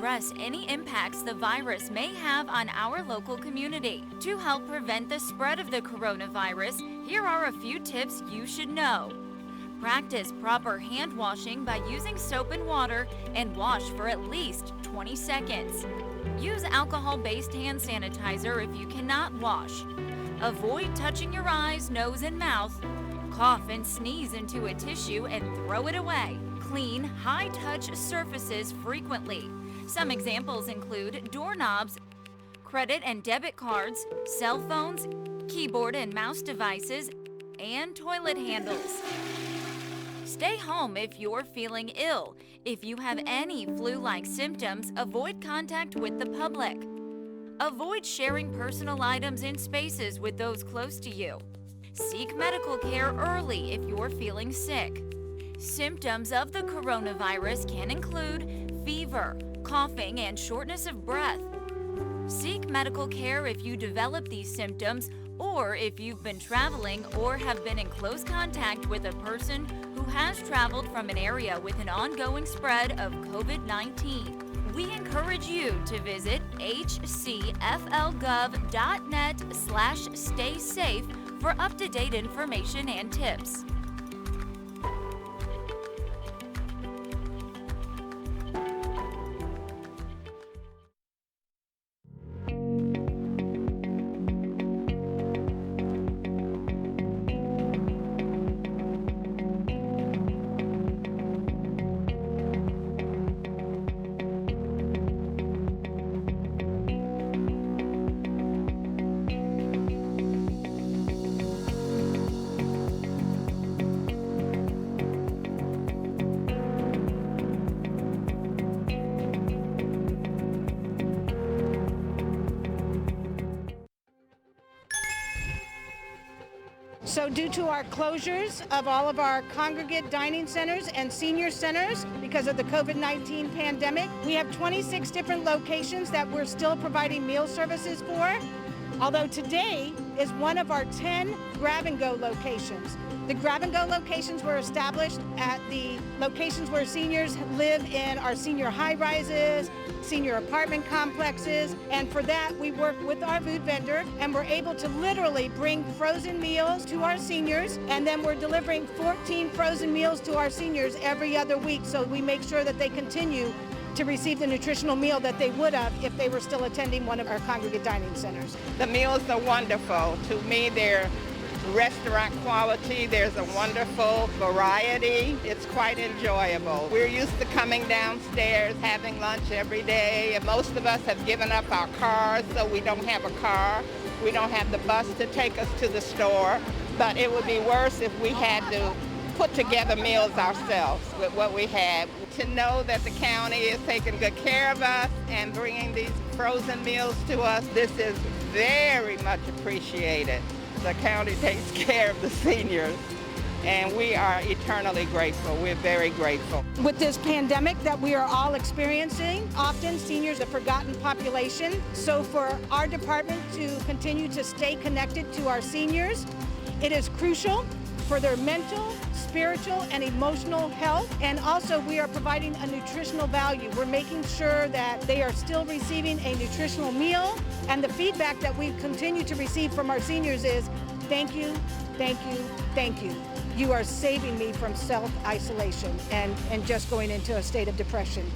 address any impacts the virus may have on our local community. To help prevent the spread of the coronavirus, here are a few tips you should know. Practice proper hand washing by using soap and water and wash for at least 20 seconds. Use alcohol-based hand sanitizer if you cannot wash. Avoid touching your eyes, nose, and mouth. Cough and sneeze into a tissue and throw it away. Clean, high-touch surfaces frequently. Some examples include doorknobs, credit and debit cards, cell phones, keyboard and mouse devices, and toilet handles. Stay home if you're feeling ill. If you have any flu-like symptoms, avoid contact with the public. Avoid sharing personal items in spaces with those close to you. Seek medical care early if you're feeling sick. Symptoms of the coronavirus can include fever, coughing, and shortness of breath. Seek medical care if you develop these symptoms or if you've been traveling or have been in close contact with a person who has traveled from an area with an ongoing spread of COVID-19. We encourage you to visit hcflgov.net/staysafe for up-to-date information and tips. So due to our closures of all of our congregate dining centers and senior centers because of the COVID-19 pandemic, we have 26 different locations that we're still providing meal services for, although today is one of our 10 grab-and-go locations. The grab-and-go locations were established at the locations where seniors live in our senior high-rises, senior apartment complexes, and for that we work with our food vendor and we're able to literally bring frozen meals to our seniors, and then we're delivering 14 frozen meals to our seniors every other week, so we make sure that they continue to receive the nutritional meal that they would have if they were still attending one of our congregate dining centers. The meals are wonderful. To me, they're restaurant quality. There's a wonderful variety. It's quite enjoyable. We're used to coming downstairs, having lunch every day, and most of us have given up our cars, so we don't have a car. We don't have the bus to take us to the store, but it would be worse if we had to put together meals ourselves with what we have. To know that the county is taking good care of us and bringing these frozen meals to us, this is very much appreciated. The county takes care of the seniors, and we are eternally grateful. We're very grateful. With this pandemic that we are all experiencing, often seniors are a forgotten population. So for our department to continue to stay connected to our seniors, it is crucial for their mental, spiritual, and emotional health. And also we are providing a nutritional value. We're making sure that they are still receiving a nutritional meal. And the feedback that we continue to receive from our seniors is, thank you, thank you, thank you. You are saving me from self-isolation and just going into a state of depression.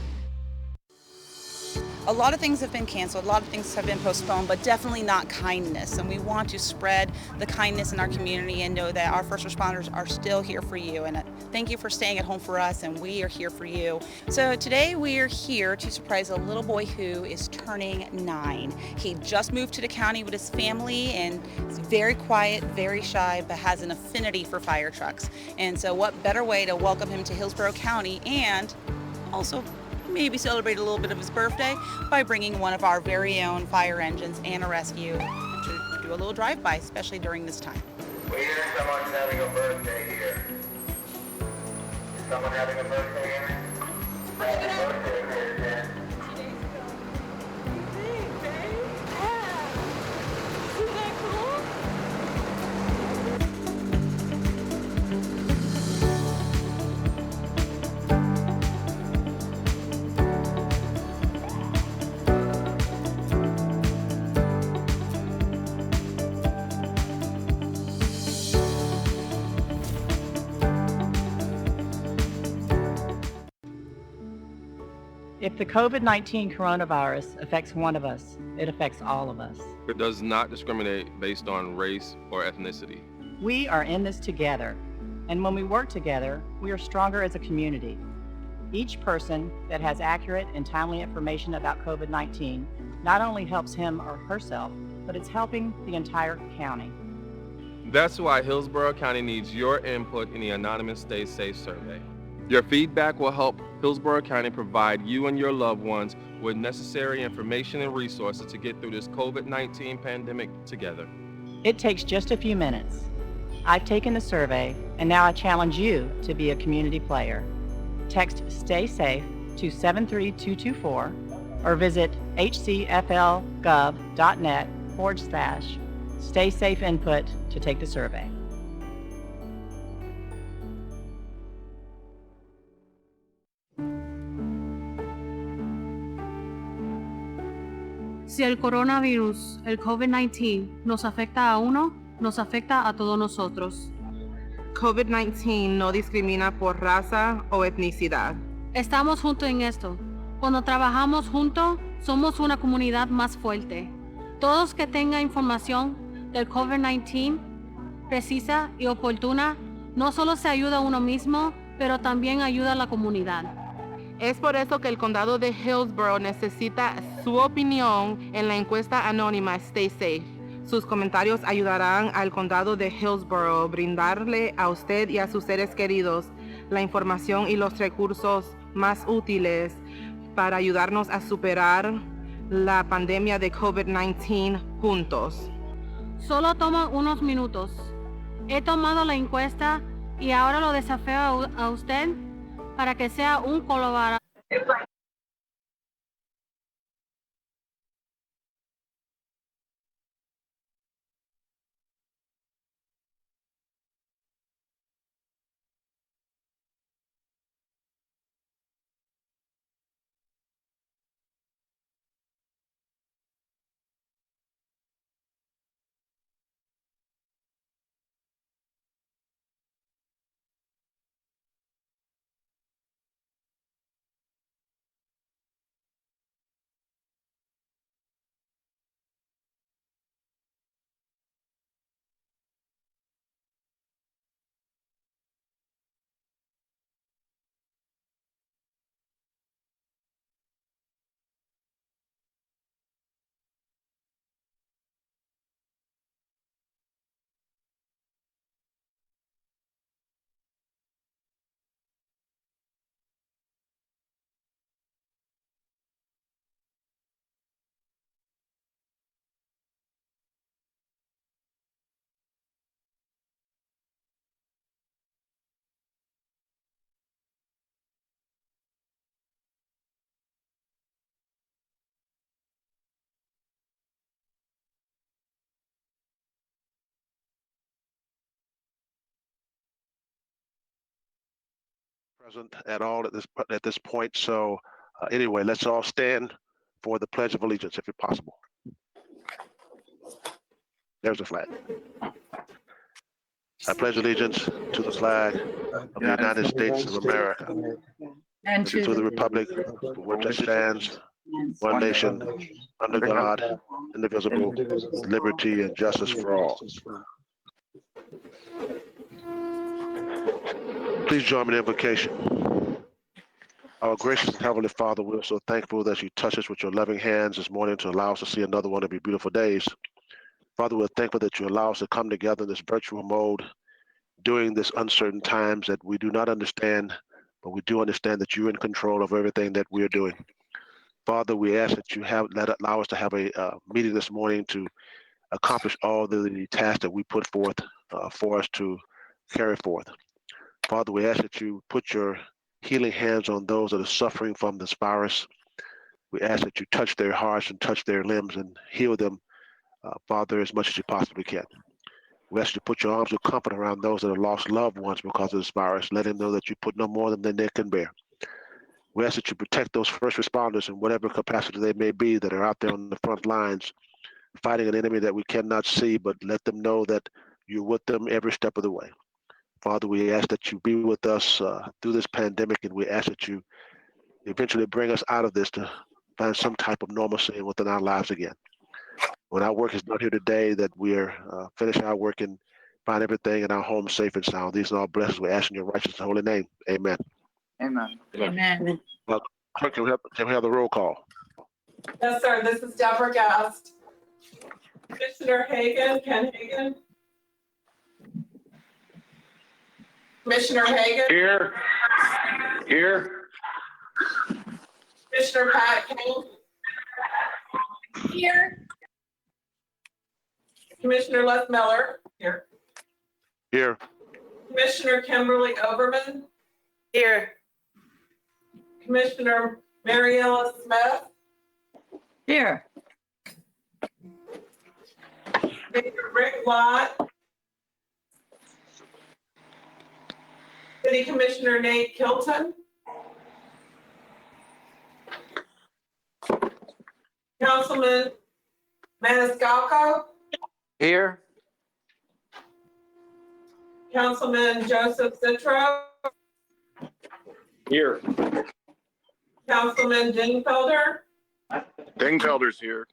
A lot of things have been canceled, a lot of things have been postponed, but definitely not kindness. And we want to spread the kindness in our community and know that our first responders are still here for you. And thank you for staying at home for us, and we are here for you. So today we are here to surprise a little boy who is turning 9. He just moved to the county with his family and is very quiet, very shy, but has an affinity for fire trucks. And so what better way to welcome him to Hillsborough County and also maybe celebrate a little bit of his birthday by bringing one of our very own fire engines and a rescue to do a little drive-by, especially during this time. We hear someone's having a birthday here. Is someone having a birthday here? Happy birthday, Jen. If the COVID-19 coronavirus affects one of us, it affects all of us. It does not discriminate based on race or ethnicity. We are in this together, and when we work together, we are stronger as a community. Each person that has accurate and timely information about COVID-19 not only helps him or herself, but it's helping the entire county. That's why Hillsborough County needs your input in the anonymous Stay Safe survey. Your feedback will help Hillsborough County provide you and your loved ones with necessary information and resources to get through this COVID-19 pandemic together. It takes just a few minutes. I've taken the survey, and now I challenge you to be a community player. Text Stay Safe to 73224 or visit hcflgov.net/Stay Safe Input to take the survey. Si el coronavirus, el COVID-19, nos afecta a uno, nos afecta a todos nosotros. COVID-19 no discrimina por raza o etnicidad. Estamos juntos en esto. Cuando trabajamos juntos, somos una comunidad más fuerte. Todos que tengan información del COVID-19 precisa y oportuna, no solo se ayuda a uno mismo, pero también ayuda a la comunidad. Es por eso que el condado de Hillsborough necesita su opinión en la encuesta anónima Stay Safe. Sus comentarios ayudarán al condado de Hillsborough a brindarle a usted y a sus seres queridos la información y los recursos más útiles para ayudarnos a superar la pandemia de COVID-19 juntos. Solo toma unos minutos. He tomado la encuesta y ahora lo desafío a usted para que sea un colaborador. Present at all at this point. So anyway, let's all stand for the Pledge of Allegiance if it's possible. There's the flag. I pledge allegiance to the flag of the United States of America and to the republic for which it stands, one nation, under God, indivisible, with liberty and justice for all. Please join me in invocation. Our gracious and Heavenly Father, we're so thankful that you touch us with your loving hands this morning to allow us to see another one of your beautiful days. Father, we're thankful that you allow us to come together in this virtual mode during this uncertain times that we do not understand, but we do understand that you're in control of everything that we're doing. Father, we ask that you allow us to have a meeting this morning to accomplish all the tasks that we put forth for us to carry forth. Father, we ask that you put your healing hands on those that are suffering from this virus. We ask that you touch their hearts and touch their limbs and heal them, Father, as much as you possibly can. We ask you to put your arms of comfort around those that have lost loved ones because of this virus. Let them know that you put no more than they can bear. We ask that you protect those first responders in whatever capacity they may be that are out there on the front lines, fighting an enemy that we cannot see, but let them know that you're with them every step of the way. Father, we ask that you be with us through this pandemic, and we ask that you eventually bring us out of this to find some type of normalcy within our lives again. When our work is done here today, that we're finishing our work and find everything in our home safe and sound. These are all blessings we ask in your righteous and holy name. Amen. Amen. Amen. Well, clerk, can we have the roll call? Yes, sir. This is Deborah Gast. Commissioner Hagan, Ken Hagan. Commissioner Hagan. Here. Here. Commissioner Pat King. Here. Commissioner Les Miller. Here. Here. Commissioner Kimberly Overman. Here. Commissioner Mariella Smith. Here. Mayor Rick Lott. City Commissioner Nate Kilton. Councilman Maniscalco. Here. Councilman Joseph Citro. Here. Councilman Dingfelder. Dingfelder's here.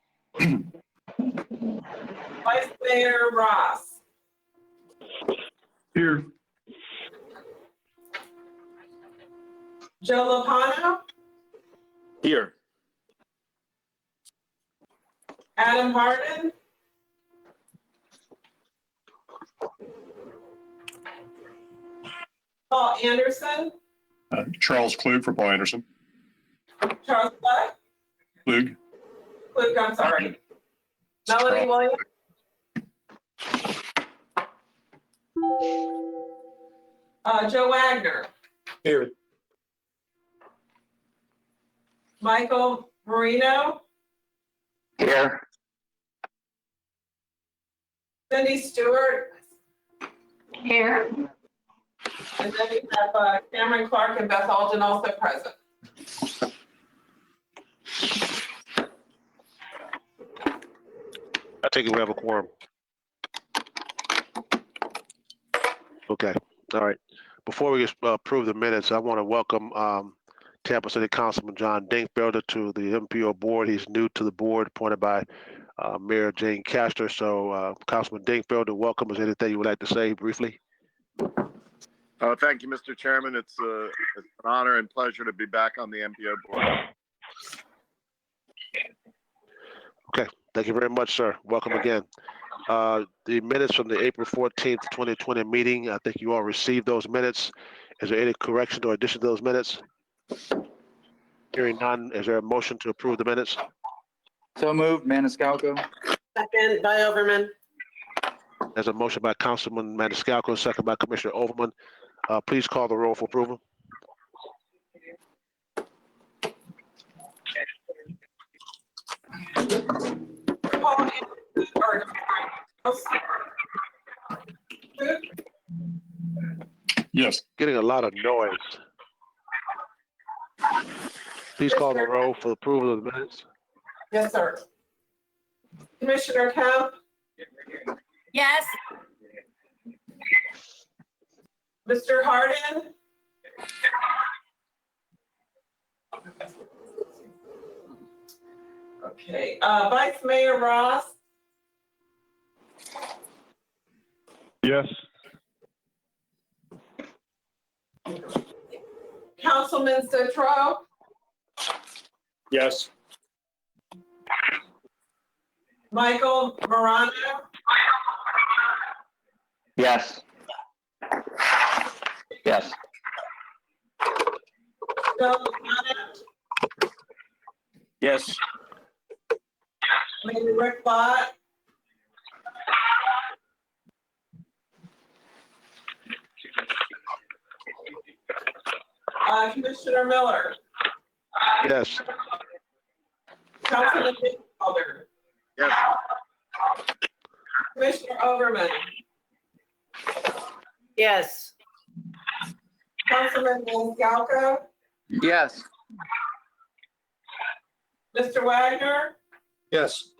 Vice Mayor Ross. Here. Joe Lopano. Here. Adam Harden. Paul Anderson. Charles Klug for Paul Anderson. Charles Black. Klug. Luke, I'm sorry. Melanie Williams. Joe Wagner. Here. Michael Marino. Here. Cindy Stewart. Here. And then we have Cameron Clark and Beth Alden also present. I take it we have a quorum. Okay, all right. Before we approve the minutes, I want to welcome Tampa City Councilman John Dingfelder to the MPO board. He's new to the board, appointed by Mayor Jane Castor. So Councilman Dingfelder, welcome. Is there anything you would like to say briefly? Thank you, Mr. Chairman. It's an honor and pleasure to be back on the MPO board. Okay, thank you very much, sir. Welcome again. The minutes from the April 14th, 2020 meeting, I think you all received those minutes. Is there any correction or addition to those minutes? Hearing none, is there a motion to approve the minutes? So moved, Maniscalco. Second by Overman. There's a motion by Councilman Maniscalco, second by Commissioner Overman. Please call the roll for approval. Paul Anderson. Yes. Getting a lot of noise. Please call the roll for approval of the minutes. Yes, sir. Commissioner Kemp. Yes. Mr. Harden. Okay, Vice Mayor Ross. Yes. Councilman Citro. Yes. Michael Morano. Yes. Yes. Joe Lopano. Yes. Mayor Rick Lott. Commissioner Miller. Yes. Councilman Dingfelder. Yes. Commissioner Overman. Yes. Councilman Maniscalco. Yes. Mr. Wagner. Yes.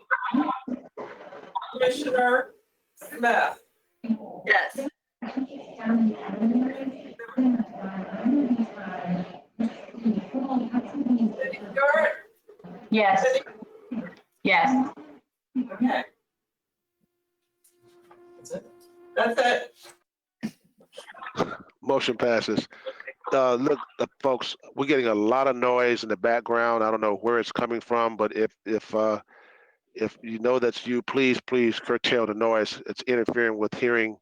Commissioner Smith. Yes. Stewart? Yes. Yes. Okay. That's it. Motion passes. Look, folks, we're getting a lot of noise in the background. I don't know where it's coming from, but if you know that's you, please curtail the noise. It's interfering with hearing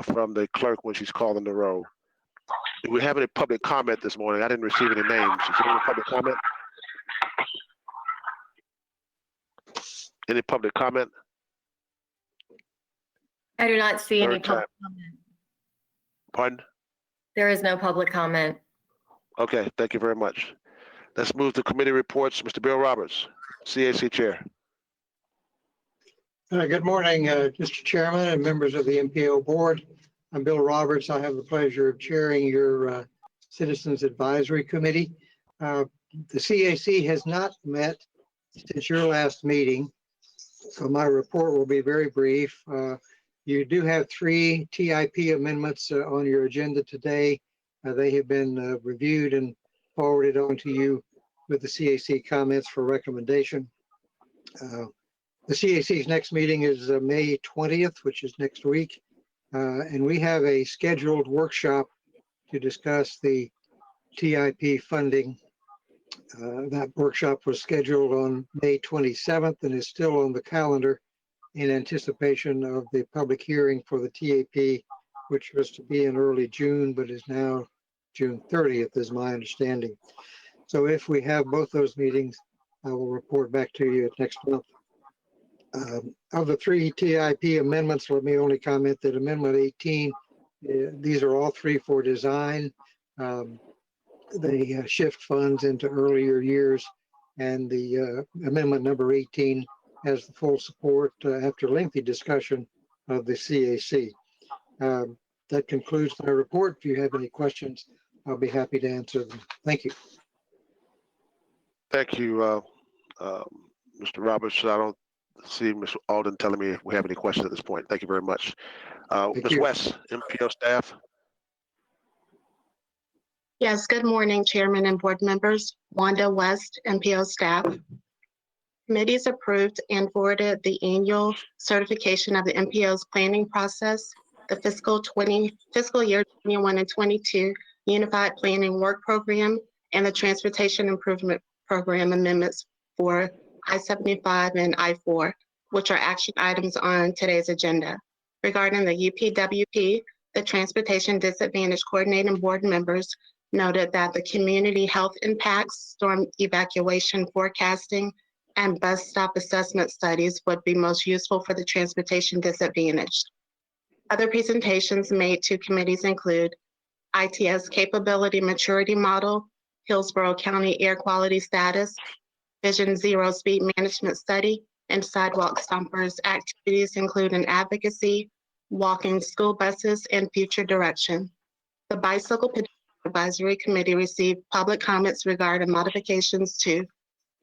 from the clerk when she's calling the roll. Do we have any public comment this morning? I didn't receive any names. Is there any public comment? Any public comment? I do not see any Third time. public comment. Pardon? There is no public comment. Okay, thank you very much. Let's move to committee reports. Mr. Bill Roberts, CAC Chair. Good morning, Mr. Chairman and members of the MPO board. I'm Bill Roberts. I have the pleasure of chairing your Citizens Advisory Committee. The CAC has not met since your last meeting, so my report will be very brief. You do have 3 TIP amendments on your agenda today. They have been reviewed and forwarded on to you with the CAC comments for recommendation. The CAC's next meeting is May 20th, which is next week. And we have a scheduled workshop to discuss the TIP funding. That workshop was scheduled on May 27th and is still on the calendar in anticipation of the public hearing for the TAP, which was to be in early June, but is now June 30th, is my understanding. So if we have both those meetings, I will report back to you next month. Of the 3 TIP amendments, let me only comment that Amendment 18, these are all 3 for design. They shift funds into earlier years, and the amendment number 18 has the full support after lengthy discussion of the CAC. That concludes my report. If you have any questions, I'll be happy to answer them. Thank you. Thank you, Mr. Roberts. I don't see Ms. Alden telling me if we have any questions at this point. Thank you very much. Ms. West, MPO staff. Yes, good morning, Chairman and board members. Wanda West, MPO staff. Committees approved and forwarded the annual certification of the MPO's planning process, the fiscal year 21 and 22 Unified Planning Work Program, and the Transportation Improvement Program amendments for I-75 and I-4, which are action items on today's agenda. Regarding the UPWP, the Transportation Disadvantaged Coordinating Board members noted that the community health impacts, storm evacuation forecasting, and bus stop assessment studies would be most useful for the transportation disadvantaged. Other presentations made to committees include ITS Capability Maturity Model, Hillsborough County Air Quality Status, Vision Zero Speed Management Study, and Sidewalk Stompers activities including advocacy, walking school buses, and future direction. The Bicycle Pedestrian Advisory Committee received public comments regarding modifications to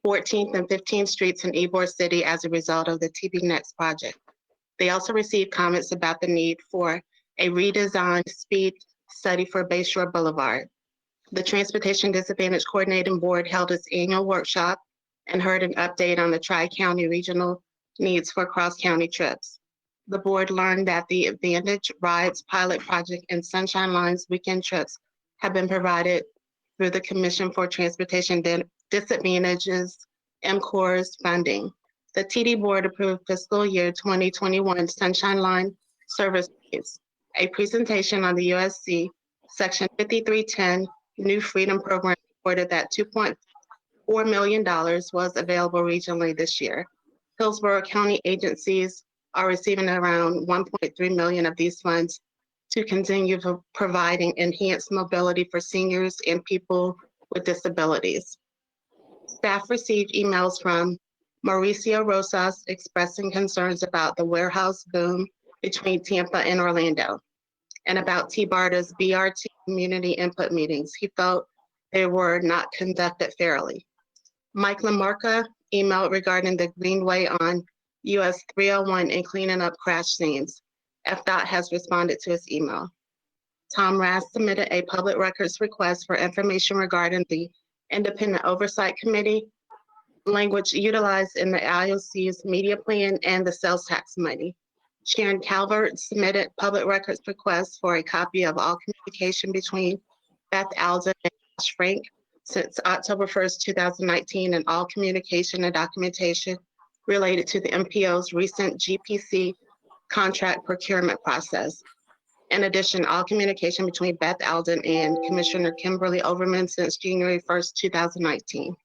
14th and 15th Streets in Ybor City as a result of the TB Next project. They also received comments about the need for a redesigned speed study for Bayshore Boulevard. The Transportation Disadvantaged Coordinating Board held its annual workshop and heard an update on the Tri-County regional needs for cross-county trips. The board learned that the Advantage Rides pilot project and Sunshine Lines weekend trips have been provided through the Commission for Transportation Disadvantages, MCOR's funding. The TD board approved fiscal year 2021 Sunshine Line service rates. A presentation on the USC Section 5310 New Freedom Program reported that $2.4 million was available regionally this year. Hillsborough County agencies are receiving around 1.3 million of these funds to continue providing enhanced mobility for seniors and people with disabilities. Staff received emails from Mauricio Rosas expressing concerns about the warehouse boom between Tampa and Orlando, and about T-BARTA's BRT community input meetings. He felt they were not conducted fairly. Mike Lamarca emailed regarding the Greenway on US 301 and cleaning up crash scenes. FDOT has responded to his email. Tom Rass submitted a public records request for information regarding the Independent Oversight Committee, language utilized in the IOC's media plan and the sales tax money. Sharon Calvert submitted public records requests for a copy of all communication between Beth Alden and Josh Frank since October 1st, 2019, and all communication and documentation related to the MPO's recent GPC contract procurement process. In addition, all communication between Beth Alden and Commissioner Kimberly Overman since January 1st, 2019.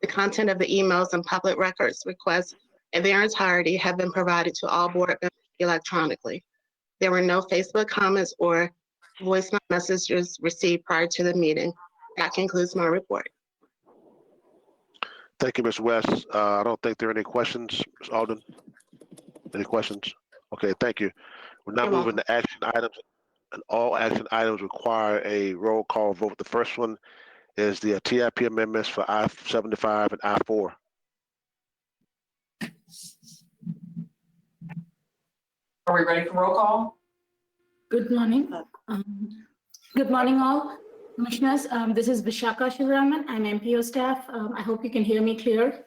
The content of the emails and public records requests in their entirety have been provided to all board members electronically. There were no Facebook comments or voicemail messages received prior to the meeting. That concludes my report. Thank you, Ms. West. I don't think there are any questions. Ms. Alden, any questions? Okay, thank you. We're now moving to action items, and all action items require a roll call vote. The first one is the TIP amendments for I-75 and I-4. Are we ready for roll call? Good morning. Good morning, all commissioners. This is Vishaka Shivaraman. I'm MPO staff. I hope you can hear me clear.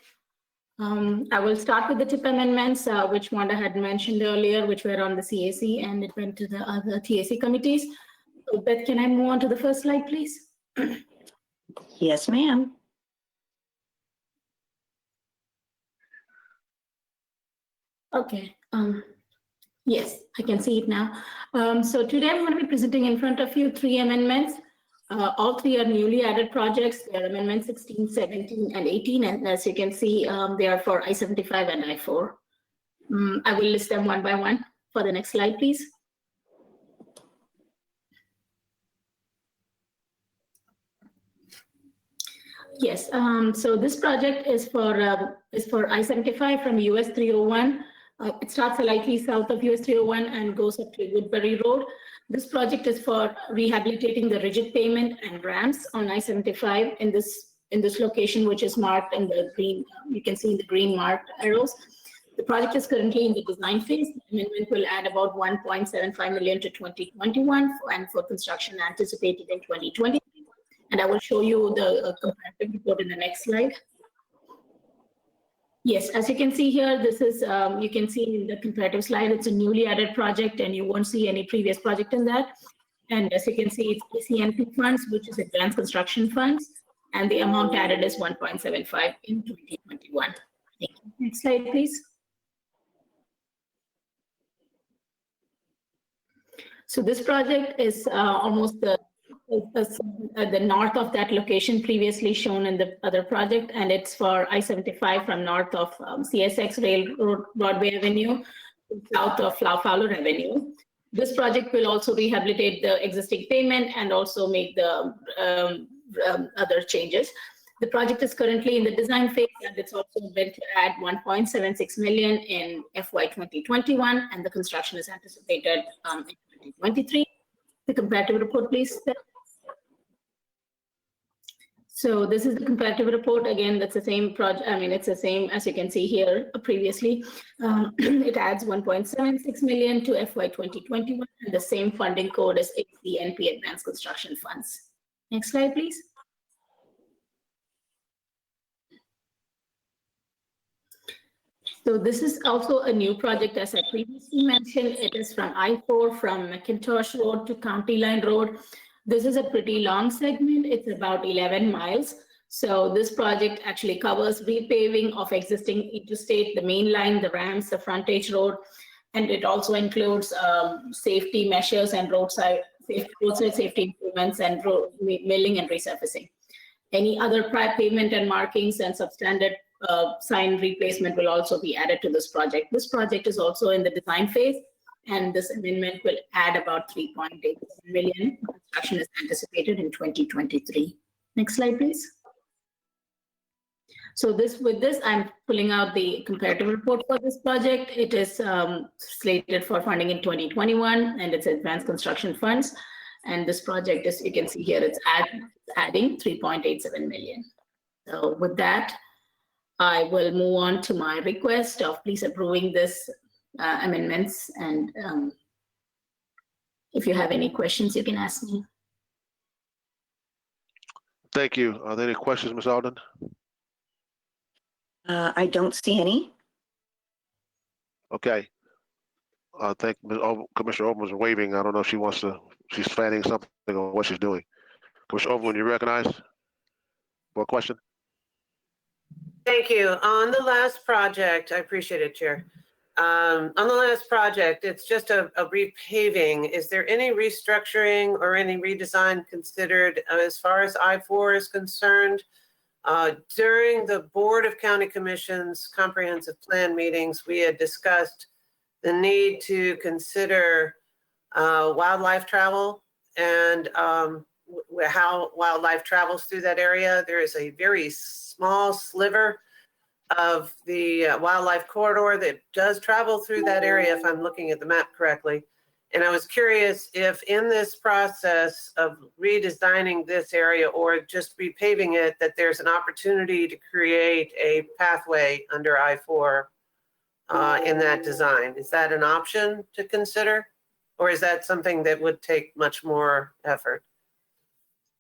I will start with the TIP amendments, which Wanda had mentioned earlier, which were on the CAC, and it went to the other TAC committees. So, Beth, can I move on to the first slide, please? Yes, ma'am. Okay. Yes, I can see it now. So today I'm going to be presenting in front of you 3 amendments. All 3 are newly added projects. They are amendments 16, 17, and 18. And as you can see, they are for I-75 and I-4. I will list them one by one. For the next slide, please. Yes, so this project is for I-75 from US 301. It starts slightly south of US 301 and goes up to Woodbury Road. This project is for rehabilitating the rigid pavement and ramps on I-75 in this location, which is marked in the green. You can see the green marked arrows. The project is currently in the design phase. The amendment will add about $1.75 million to 2021 and for construction anticipated in 2020. And I will show you the comparative report in the next slide. Yes, as you can see here, this is, you can see in the comparative slide, it's a newly added project and you won't see any previous project in that. And as you can see, it's ACNP funds, which is Advanced Construction Funds, and the amount added is 1.75 in 2021. Thank you. Next slide, please. So this project is almost the north of that location previously shown in the other project, and it's for I-75 from north of CSX Railroad Broadway Avenue to south of Fowler Avenue. This project will also rehabilitate the existing pavement and also make the other changes. The project is currently in the design phase, and it's also meant to add $1.76 million in FY 2021, and the construction is anticipated in 2023. The comparative report, please. So this is the comparative report. Again, that's the same project. I mean, it's the same as you can see here previously. It adds $1.76 million to FY 2021, and the same funding code is ACNP Advanced Construction Funds. Next slide, please. So this is also a new project, as I previously mentioned. It is from I-4 from McIntosh Road to County Line Road. This is a pretty long segment. It's about 11 miles. So this project actually covers repaving of existing interstate, the main line, the ramps, the frontage road, and it also includes safety measures and roadside safety improvements and road milling and resurfacing. Any other pavement and markings and substandard sign replacement will also be added to this project. This project is also in the design phase, and this amendment will add about $3.8 million. Construction is anticipated in 2023. Next slide, please. So with this, I'm pulling out the comparative report for this project. It is slated for funding in 2021, and it's Advanced Construction Funds. And this project, as you can see here, it's adding $3.87 million. So with that, I will move on to my request of please approving this amendments. And if you have any questions, you can ask me. Thank you. Are there any questions, Ms. Alden? I don't see any. Okay. I think Commissioner Overman was waving. I don't know if she's fanning something or what she's doing. Commissioner Overman, you recognize for a question? Thank you. On the last project, I appreciate it, Chair. On the last project, it's just a repaving. Is there any restructuring or any redesign considered as far as I-4 is concerned? During the Board of County Commissions comprehensive plan meetings, we had discussed the need to consider wildlife travel and how wildlife travels through that area. There is a very small sliver of the wildlife corridor that does travel through that area, if I'm looking at the map correctly. And I was curious if in this process of redesigning this area or just repaving it, that there's an opportunity to create a pathway under I-4 in that design. Is that an option to consider? Or is that something that would take much more effort?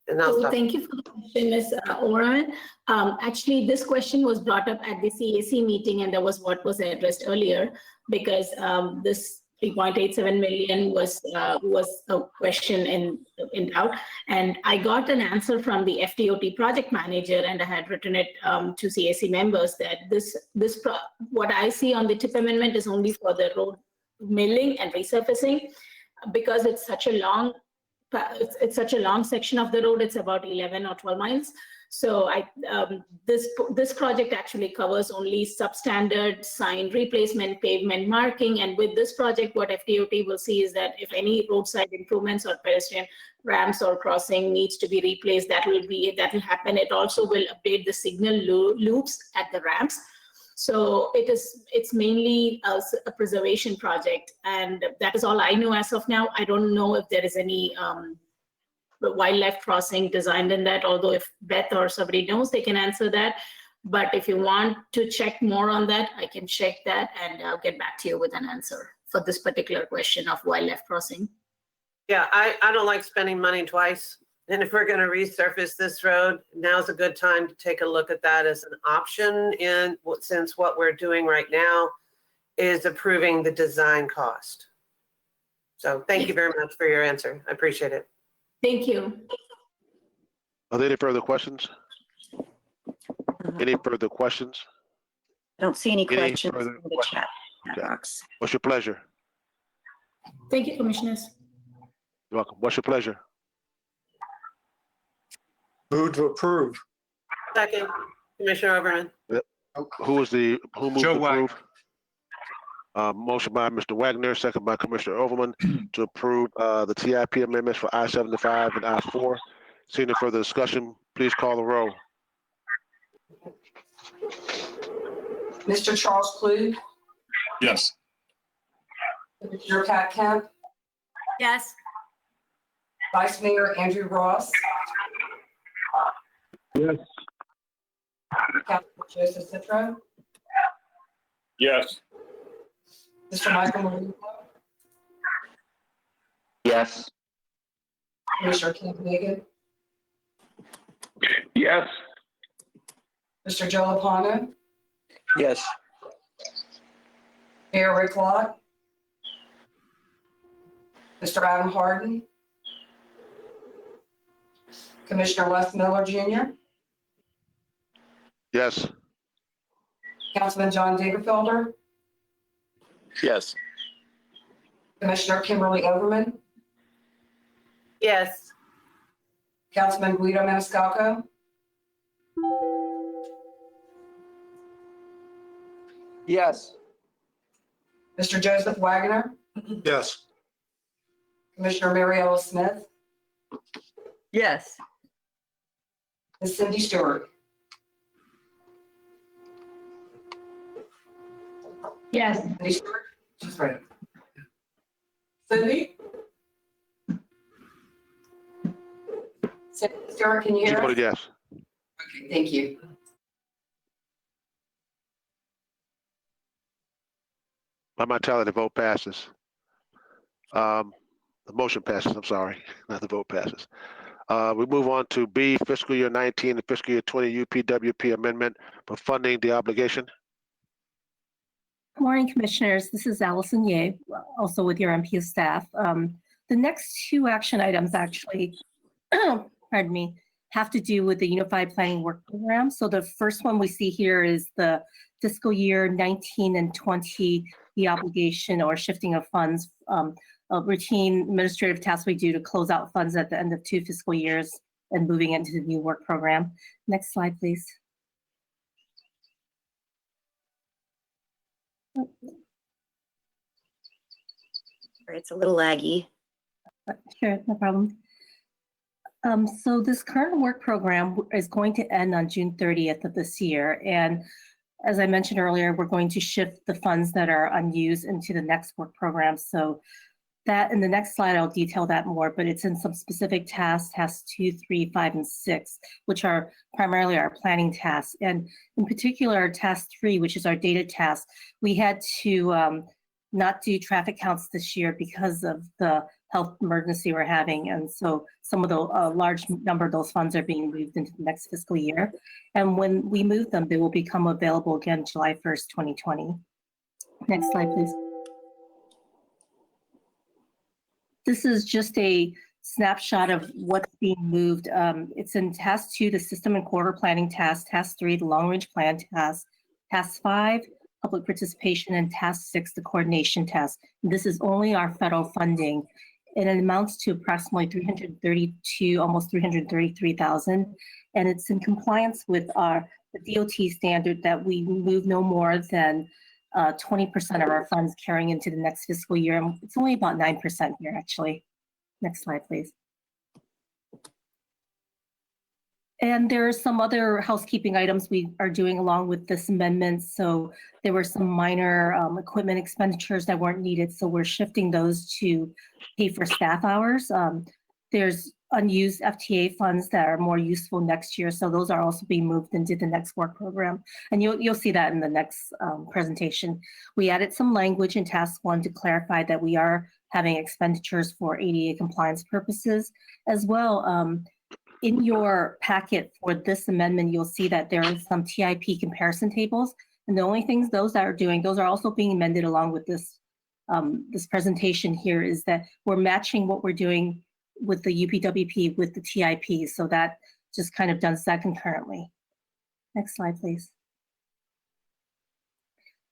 So thank you for the question, Ms. Oran. Actually, this question was brought up at the CAC meeting, and that was what was addressed earlier, because this 3.87 million was a question in doubt. And I got an answer from the FDOT project manager, and I had written it to CAC members that what I see on the TIP amendment is only for the road milling and resurfacing, because it's such a long section of the road. It's about 11 or 12 miles. So this project actually covers only substandard sign replacement, pavement marking. And with this project, what FDOT will see is that if any roadside improvements or pedestrian ramps or crossing needs to be replaced, that will happen. It also will update the signal loops at the ramps. So it's mainly a preservation project, and that is all I know as of now. I don't know if there is any wildlife crossing designed in that, although if Beth or somebody knows, they can answer that. But if you want to check more on that, I can check that, and I'll get back to you with an answer for this particular question of wildlife crossing. Yeah, I don't like spending money twice. And if we're going to resurface this road, now's a good time to take a look at that as an option, since what we're doing right now is approving the design cost. So thank you very much for your answer. I appreciate it. Thank you. Are there any further questions? Any further questions? I don't see any questions in the chat box. What's your pleasure? Thank you, Commissioners. You're welcome. What's your pleasure? Move to approve. Second, Commissioner Overman. Who moved to Joe approve? Motion by Mr. Wagner, second by Commissioner Overman to approve the TIP amendments for I-75 and I-4. Seeing no further discussion, please call the roll. Mr. Charles Klug, Yes. Commissioner Pat Kemp, Yes. Vice Mayor Andrew Ross, Yes. Councilman Joseph Citro, Yes. Mr. Michael Marino, Yes. Commissioner Ken Hagan, Yes. Mr. Joe Lapano, Yes. Mayor Rick Lott, Mr. Adam Harden, Commissioner Wes Miller Jr., Yes. Councilman John Dagerfelder, Yes. Commissioner Kimberly Overman, Yes. Councilman Guido Maniscalco, Yes. Mr. Joseph Wagner, Yes. Commissioner Mariella Smith, Yes. Ms. Cindy Stewart. Yes. Cindy Stewart? She's ready. Cindy? Cindy Stewart, can you She hear voted us? yes. Okay, thank you. By my tally, the vote passes. The motion passes, I'm sorry, not the vote passes. We move on to B, fiscal year 19 and fiscal year 20 UPWP amendment for funding the obligation. Good morning, Commissioners. This is Allison Ye, also with your MPO staff. The next two action items actually, pardon me, have to do with the Unified Planning Work Program. So the first one we see here is the fiscal year 19 and 20, the obligation or shifting of funds, a routine administrative tasks we do to close out funds at the end of 2 fiscal years and moving into the new work program. Next slide, please. It's a little laggy. Sure, no problem. So this current work program is going to end on June 30th of this year. And as I mentioned earlier, we're going to shift the funds that are unused into the next work program. So that in the next slide, I'll detail that more, but it's in some specific tasks, tasks 2, 3, 5, and 6, which are primarily our planning tasks. And in particular, task 3, which is our data task, we had to not do traffic counts this year because of the health emergency we're having. And so some of the large number of those funds are being moved into the next fiscal year. And when we move them, they will become available again July 1st, 2020. Next slide, please. This is just a snapshot of what's being moved. It's in task 2, the system and quarter planning task, task 3, the long range plan task, task 5, public participation, and task 6, the coordination task. And this is only our federal funding. And it amounts to approximately 332, almost 333,000. And it's in compliance with the DOT standard that we move no more than 20% of our funds carrying into the next fiscal year. And it's only about 9% here, actually. Next slide, please. And there are some other housekeeping items we are doing along with this amendment. So there were some minor equipment expenditures that weren't needed. So we're shifting those to pay for staff hours. There's unused FTA funds that are more useful next year. So those are also being moved into the next work program. And you'll see that in the next presentation. We added some language in task 1 to clarify that we are having expenditures for ADA compliance purposes as well. In your packet for this amendment, you'll see that there is some TIP comparison tables. And the only things those are doing, those are also being amended along with this, this presentation here, is that we're matching what we're doing with the UPWP with the TIP. So that just kind of does that concurrently. Next slide, please.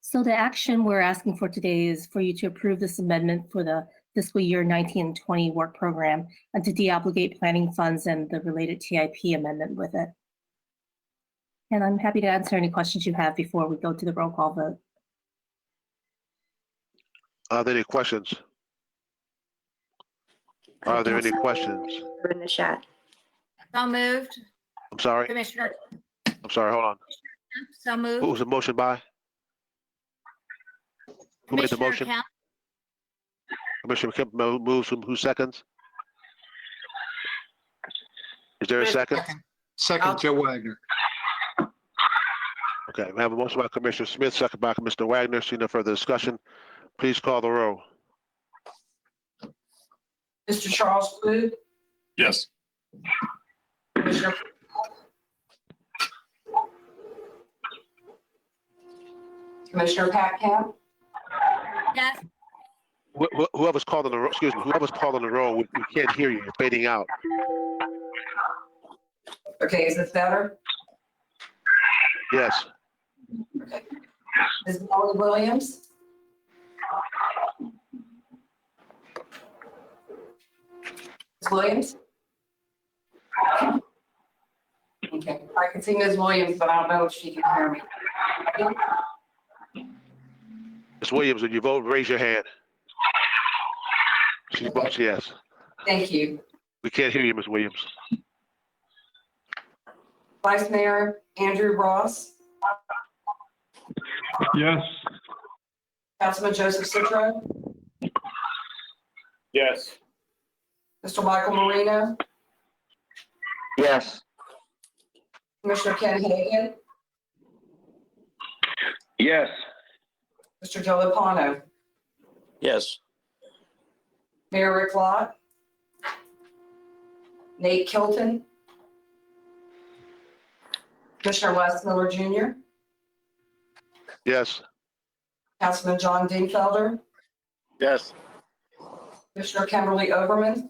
So the action we're asking for today is for you to approve this amendment for the fiscal year 19 and 20 work program and to deobligate planning funds and the related TIP amendment with it. And I'm happy to answer any questions you have before we go to the roll call vote. Are there any questions? Are there any questions? They're in the chat. So moved. I'm sorry. Commissioner. I'm sorry, hold on. So moved. Who was the motion by? Who made the Commissioner motion? Kemp. Commissioner Kemp moves, who seconds? Is there a second? Second, Joe Wagner. Okay, we have a motion by Commissioner Smith, second by Mr. Wagner. See no further discussion. Please call the roll. Mr. Charles Klug, Yes. Commissioner Commissioner Pat Camp, Yes. Whoever's calling the roll, excuse me, whoever's calling the roll, we can't hear you. You're fading out. okay, is this better? Yes. Okay. Ms. Molly Williams? Ms. Williams? Okay, I can see Ms. Williams, but I don't know if she can hear me. Ms. Williams, when you vote, raise your hand. She votes yes. Thank you. We can't hear you, Ms. Williams. Vice Mayor Andrew Ross? Yes. Councilman Joseph Citro? Yes. Mr. Michael Marino? Yes. Commissioner Ken Hagan? Yes. Mr. Joe Lopano? Yes. Mayor Rick Lott? Nate Kilton, Commissioner Wes Miller Jr., Yes. Councilman John Dingfelder, Yes. Commissioner Kimberly Overman,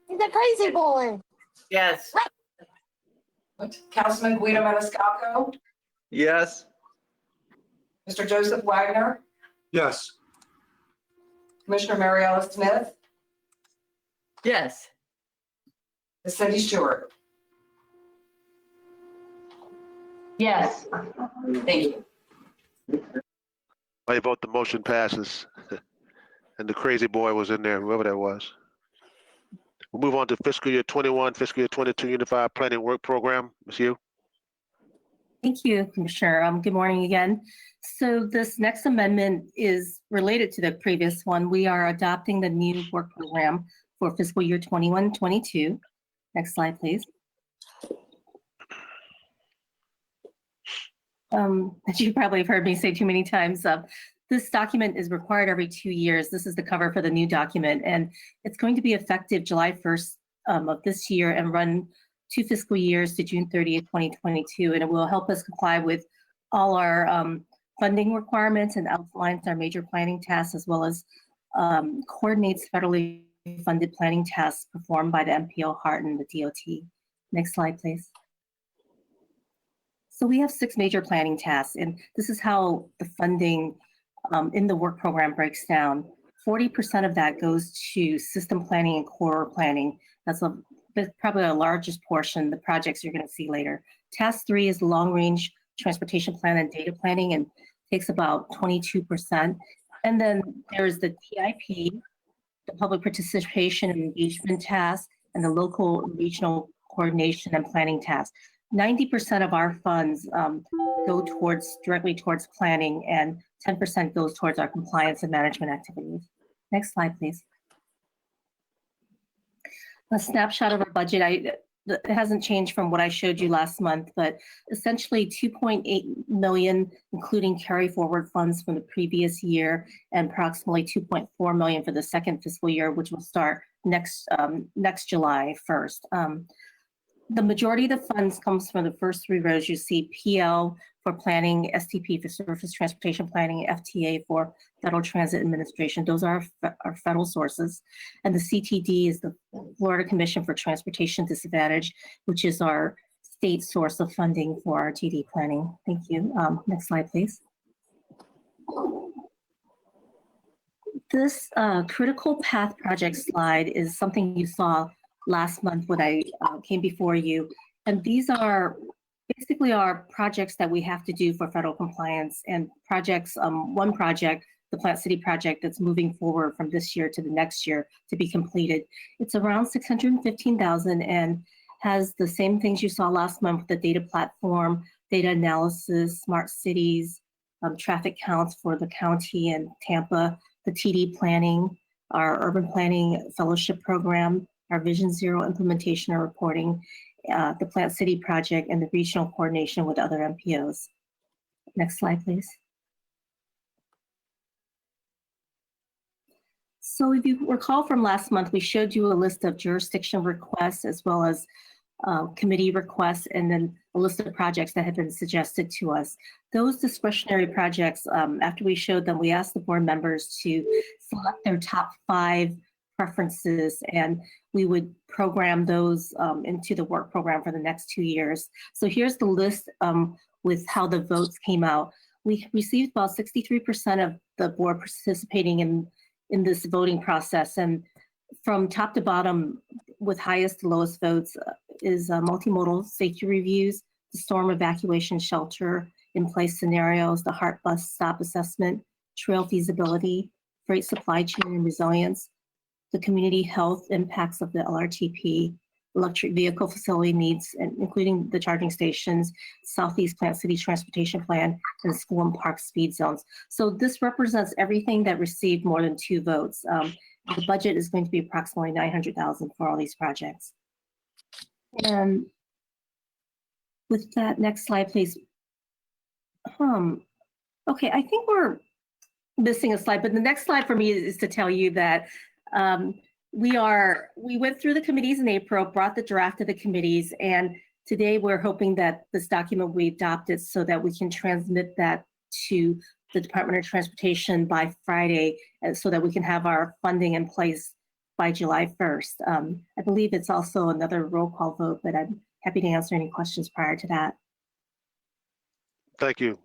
He's a crazy boy. Yes. Councilman Guido Maniscalco, Yes. Mr. Joseph Wagner, Yes. Commissioner Mariella Smith, Yes. Ms. Cindy Stewart. Yes. Thank you. By your vote, the motion passes. And the crazy boy was in there, whoever that was. We'll move on to fiscal year 21, fiscal year 22 Unified Planning Work Program. Ms. Yu? Thank you, Commissioner. Good morning again. So this next amendment is related to the previous one. We are adopting the new work program for fiscal year 21-22. Next slide, please. As you probably have heard me say too many times, this document is required every 2 years. This is the cover for the new document, and it's going to be effective July 1st of this year and run 2 fiscal years to June 30th, 2022. And it will help us comply with all our funding requirements and outlines our major planning tasks, as well as coordinates federally funded planning tasks performed by the MPO, HART, and the DOT. Next slide, please. So we have 6 major planning tasks, and this is how the funding in the work program breaks down. 40% of that goes to system planning and corridor planning. That's probably the largest portion, the projects you're going to see later. Task 3 is long-range transportation plan and data planning, and takes about 22%. And then there's the TIP, the public participation and engagement task, and the local and regional coordination and planning task. 90% of our funds go directly towards planning, and 10% goes towards our compliance and management activities. Next slide, please. A snapshot of our budget. It hasn't changed from what I showed you last month, but essentially 2.8 million, including carry forward funds from the previous year, and approximately 2.4 million for the second fiscal year, which will start next July 1st. The majority of the funds comes from the first 3 rows. You see PL for planning, STP for surface transportation planning, FTA for Federal Transit Administration. Those are our federal sources. And the CTD is the Florida Commission for Transportation Disadvantage, which is our state source of funding for our TD planning. Thank you. Next slide, please. This critical path project slide is something you saw last month when I came before you. And these are basically our projects that we have to do for federal compliance, and projects, one project, the Plant City project, that's moving forward from this year to the next year to be completed. It's around $615,000 and has the same things you saw last month, the data platform, data analysis, smart cities, traffic counts for the county and Tampa, the TD planning, our urban planning fellowship program, our Vision Zero implementation and reporting, the Plant City project, and the regional coordination with other MPOs. Next slide, please. So if you recall from last month, we showed you a list of jurisdiction requests as well as committee requests, and then a list of projects that have been suggested to us. Those discretionary projects, after we showed them, we asked the board members to select their top 5 preferences, and we would program those into the work program for the next 2 years. So here's the list with how the votes came out. We received about 63% of the board participating in this voting process, and from top to bottom, with highest to lowest votes, is multimodal safety reviews, the storm evacuation shelter in place scenarios, the HART bus stop assessment, trail feasibility, freight supply chain and resilience, the community health impacts of the LRTP, electric vehicle facility needs, including the charging stations, Southeast Plant City Transportation Plan, and school and park speed zones. So this represents everything that received more than 2 votes. The budget is going to be approximately $900,000 for all these projects. And with that, next slide, please. Okay, I think we're missing a slide, but the next slide for me is to tell you that We went through the committees in April, brought the draft to the committees, and today we're hoping that this document will be adopted so that we can transmit that to the Department of Transportation by Friday, so that we can have our funding in place by July 1st. I believe it's also another roll call vote, but I'm happy to answer any questions prior to that. Thank you.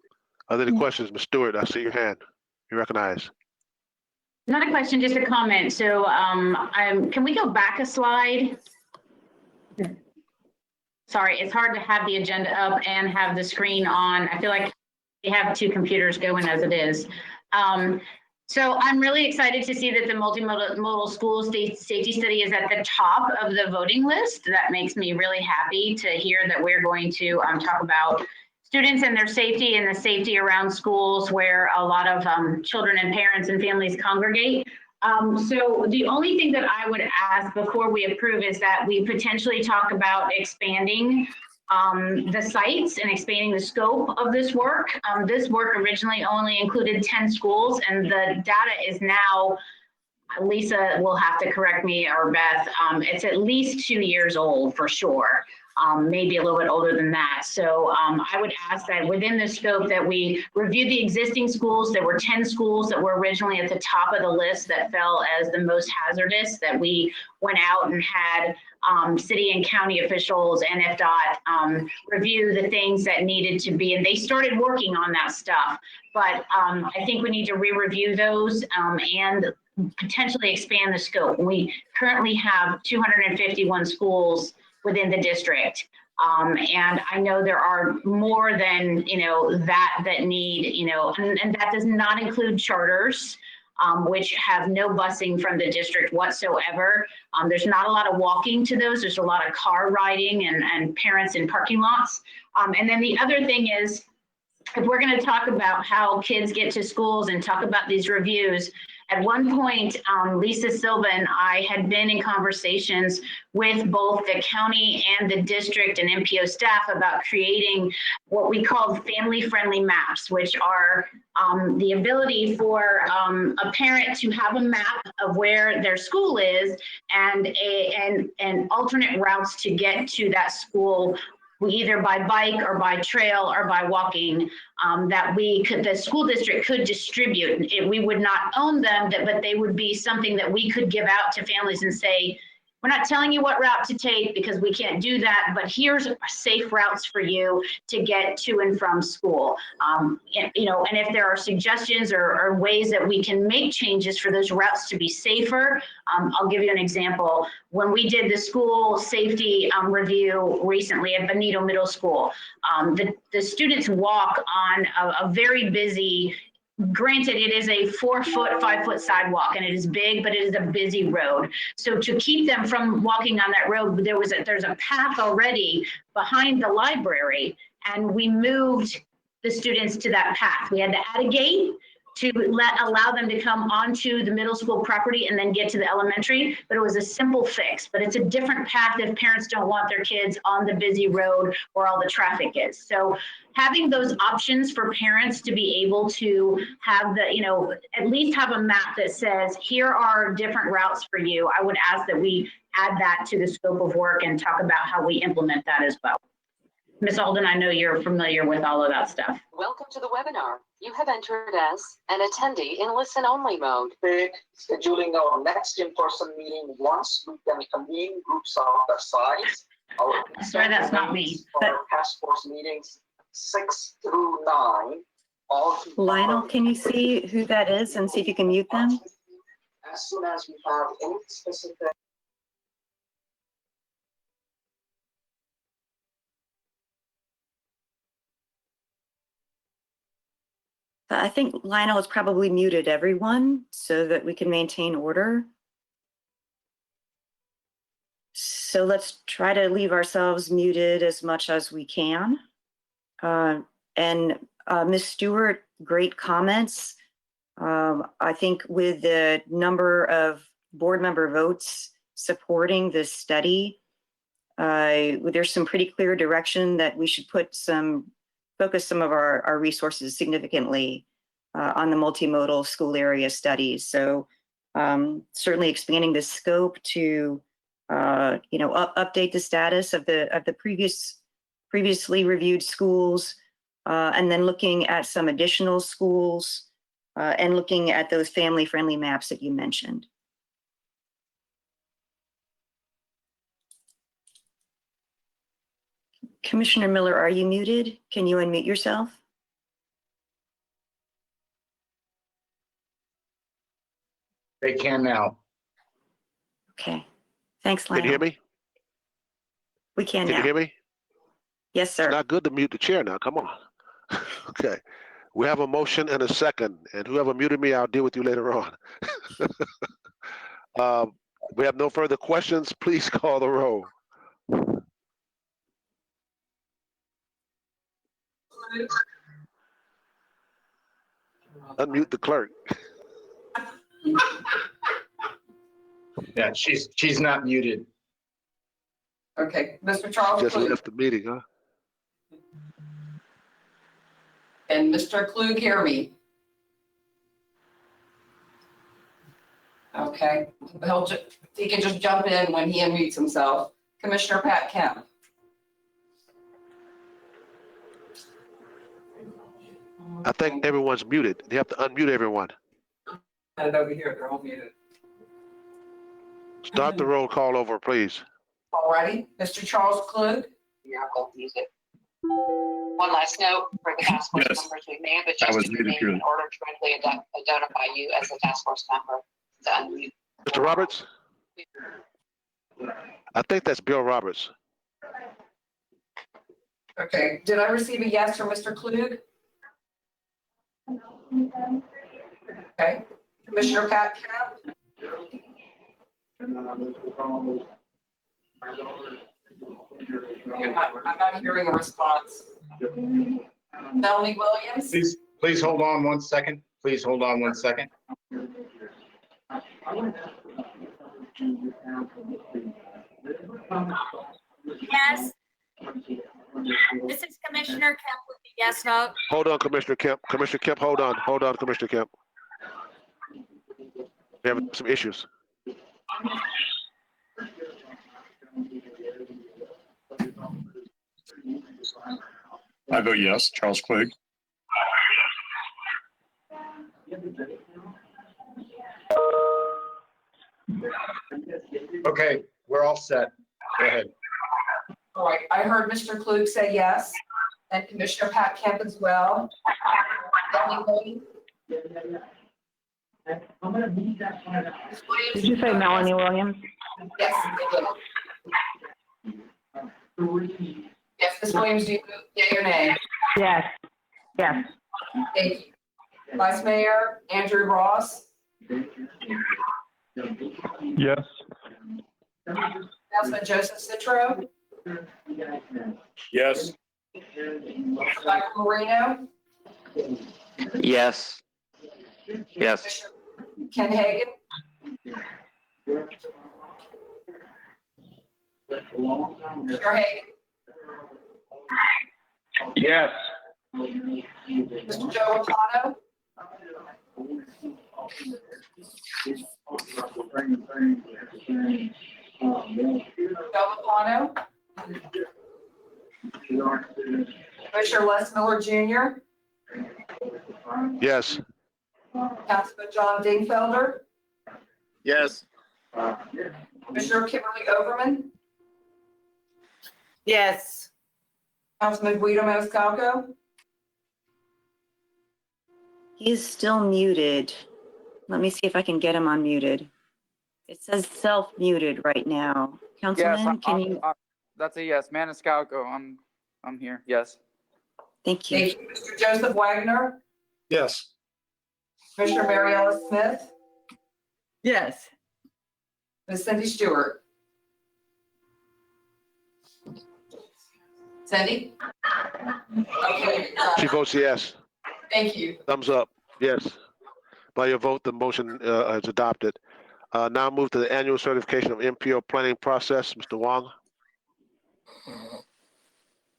Are there any questions? Ms. Stewart, I see your hand. You recognize. Not a question, just a comment. So can we go back a slide? Sorry, it's hard to have the agenda up and have the screen on. I feel like we have two computers going as it is. So I'm really excited to see that the multimodal school safety study is at the top of the voting list. That makes me really happy to hear that we're going to talk about students and their safety and the safety around schools where a lot of children and parents and families congregate. So the only thing that I would ask before we approve is that we potentially talk about expanding the sites and expanding the scope of this work. This work originally only included 10 schools, and the data is now, Lisa will have to correct me, or Beth, it's at least 2 years old for sure. Maybe a little bit older than that. So I would ask that within the scope that we review the existing schools. There were 10 schools that were originally at the top of the list that fell as the most hazardous, that we went out and had city and county officials and FDOT review the things that needed to be, and they started working on that stuff. But I think we need to re-review those and potentially expand the scope. We currently have 251 schools within the district. And I know there are more than, that need, and that does not include charters, which have no busing from the district whatsoever. There's not a lot of walking to those. There's a lot of car riding and parents in parking lots. And then the other thing is, if we're going to talk about how kids get to schools and talk about these reviews, at one point, Lisa Silva and I had been in conversations with both the county and the district and MPO staff about creating what we called family-friendly maps, which are the ability for a parent to have a map of where their school is and alternate routes to get to that school, either by bike or by trail or by walking, that the school district could distribute. We would not own them, but they would be something that we could give out to families and say, we're not telling you what route to take because we can't do that, but here's safe routes for you to get to and from school. And if there are suggestions or ways that we can make changes for those routes to be safer, I'll give you an example. When we did the school safety review recently at Benito Middle School, the students walk on a very busy, granted, it is a 4-foot, 5-foot sidewalk, and it is big, but it is a busy road. So to keep them from walking on that road, there's a path already behind the library, and we moved the students to that path. We had to add a gate to allow them to come onto the middle school property and then get to the elementary, but it was a simple fix. But it's a different path if parents don't want their kids on the busy road where all the traffic is. So having those options for parents to be able to have at least have a map that says, here are different routes for you. I would ask that we add that to the scope of work and talk about how we implement that as well. Ms. Alden, I know you're familiar with all of that stuff. Welcome to the webinar. You have entered as an attendee in listen-only mode. Scheduling our next in-person meeting once we can convene groups of the size. Sorry, that's not me. Our task force meetings 6 through 9. Lionel, can you see who that is and see if you can mute them? As soon as we have any specific I think Lionel has probably muted everyone so that we can maintain order. So let's try to leave ourselves muted as much as we can. And Ms. Stewart, great comments. I think with the number of board member votes supporting this study, there's some pretty clear direction that we should focus some of our resources significantly on the multimodal school area studies. So certainly expanding the scope to, update the status of the previously reviewed schools, and then looking at some additional schools, and looking at those family-friendly maps that you mentioned. Commissioner Miller, are you muted? Can you unmute yourself? They can now. Okay. Thanks, Lionel. Can you hear me? We can Can now. you hear me? Yes, sir. It's not good to mute the chair now. Come on. Okay. We have a motion and a second, and whoever muted me, I'll deal with you later on. We have no further questions. Please call the roll. Unmute the clerk. Yeah, she's not muted. Okay, Mr. Charles Just Klug. left the meeting, huh? And Mr. Klug, hear me? Okay, he can just jump in when he unmutes himself. Commissioner Pat Kemp. I think everyone's muted. You have to unmute everyone. And over here, they're all muted. Start the roll call over, please. All righty, Mr. Charles Klug. Yeah, I'll use it. One last note for the task force Yes. members, we may have I was adjusted your muted name too. in order to correctly identify you as a task force member. To unmute. Mr. Roberts? I think that's Bill Roberts. Okay, did I receive a yes from Mr. Klug? Okay, Commissioner Pat Kemp. I'm not hearing a response. Melanie Williams? Please hold on 1 second. Please hold on 1 second. Yes. This is Commissioner Kemp with the yes vote. Hold on, Commissioner Kemp. Commissioner Kemp, hold on. Hold on, Commissioner Kemp. We have some issues. I vote yes. Charles Klug. Okay, we're all set. Go ahead. All right, I heard Mr. Klug say yes, and Commissioner Pat Kemp as well. Melanie Williams? Did you say Melanie Williams? Yes. Yes, Ms. Williams, do you vote yea or nay? Yes. Yes. Thank you. Vice Mayor Andrew Ross, Yes. Councilman Joseph Citro, Yes. Michael Marino, Yes. Yes. Ken Hagan, Commissioner Hagan, Yes. Mr. Joe Rapano, Joe Rapano, Commissioner Les Miller Jr., Yes. Councilman John Dingfelder, Yes. Commissioner Kimberly Overman, Yes. Councilman Guido Maniscalco. He is still muted. Let me see if I can get him unmuted. It says self-muted right now. Councilman, can you? That's a yes. Maniscalco, I'm here. Yes. Thank you. Thank you. Mr. Joseph Wagner, Yes. Commissioner Mary Ellis Smith, Yes. Ms. Cindy Stewart. Cindy? Okay, She votes yes. thank you. Thumbs up. Yes. By your vote, the motion is adopted. Now move to the annual certification of MPO planning process. Mr. Wong?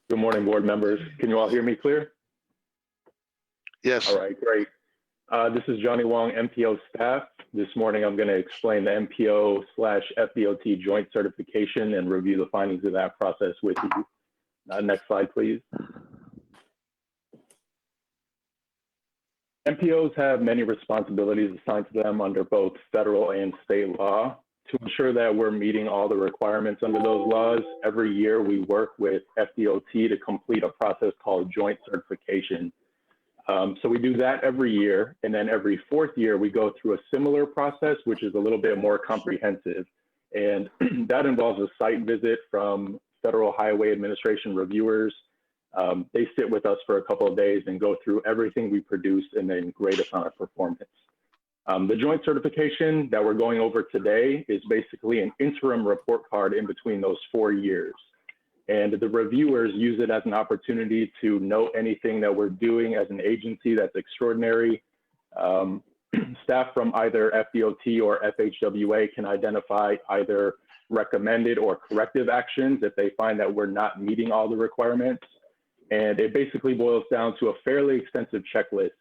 Good morning, board members. Can you all hear me clear? Yes. All right, great. This is Johnny Wong, MPO staff. This morning, I'm going to explain the MPO/FDOT joint certification and review the findings of that process with you. Next slide, please. MPOs have many responsibilities assigned to them under both federal and state law. To ensure that we're meeting all the requirements under those laws, every year we work with FDOT to complete a process called joint certification. So we do that every year, and then every fourth year we go through a similar process, which is a little bit more comprehensive. And that involves a site visit from Federal Highway Administration reviewers. They sit with us for a couple of days and go through everything we produce and then grade us on our performance. The joint certification that we're going over today is basically an interim report card in between those 4 years. And the reviewers use it as an opportunity to note anything that we're doing as an agency that's extraordinary. Staff from either FDOT or FHWA can identify either recommended or corrective actions if they find that we're not meeting all the requirements. And it basically boils down to a fairly extensive checklist.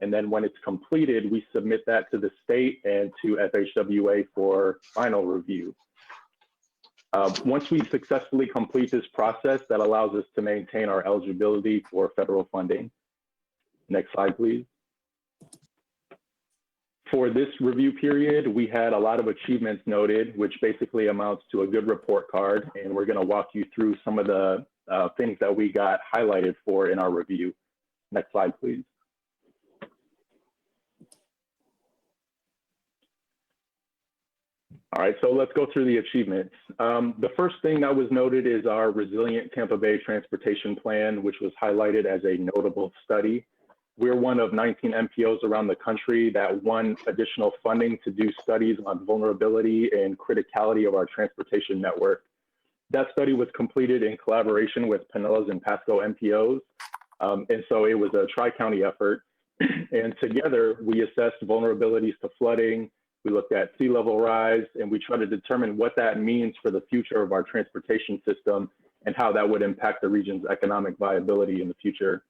And then when it's completed, we submit that to the state and to FHWA for final review. Once we successfully complete this process, that allows us to maintain our eligibility for federal funding. Next slide, please. For this review period, we had a lot of achievements noted, which basically amounts to a good report card. And we're going to walk you through some of the things that we got highlighted for in our review. Next slide, please. All right, so let's go through the achievements. The first thing that was noted is our Resilient Tampa Bay Transportation Plan, which was highlighted as a notable study. We're one of 19 MPOs around the country that won additional funding to do studies on vulnerability and criticality of our transportation network. That study was completed in collaboration with Pinellas and Pasco MPOs. And so it was a tri-county effort. And together we assessed vulnerabilities to flooding. We looked at sea level rise, and we tried to determine what that means for the future of our transportation system and how that would impact the region's economic viability in the future.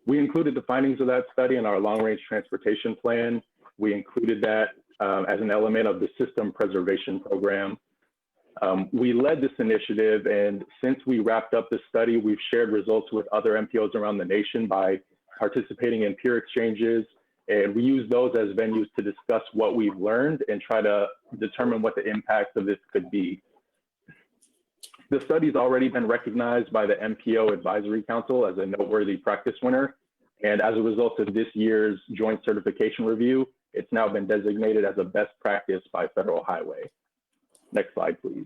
We included the findings of that study in our long-range transportation plan. We included that as an element of the system preservation program. We led this initiative, and since we wrapped up the study, we've shared results with other MPOs around the nation by participating in peer exchanges. And we use those as venues to discuss what we've learned and try to determine what the impacts of this could be. The study's already been recognized by the MPO Advisory Council as a noteworthy practice winner. And as a result of this year's joint certification review, it's now been designated as a best practice by Federal Highway. Next slide, please.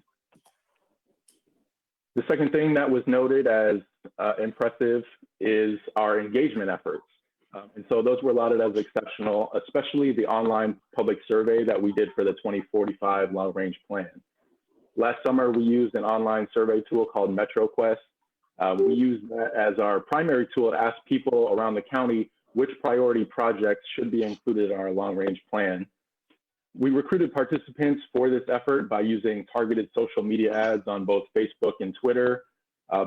The second thing that was noted as impressive is our engagement efforts. And so those were lauded as exceptional, especially the online public survey that we did for the 2045 long-range plan. Last summer, we used an online survey tool called MetroQuest. We used that as our primary tool to ask people around the county which priority projects should be included in our long-range plan. We recruited participants for this effort by using targeted social media ads on both Facebook and Twitter.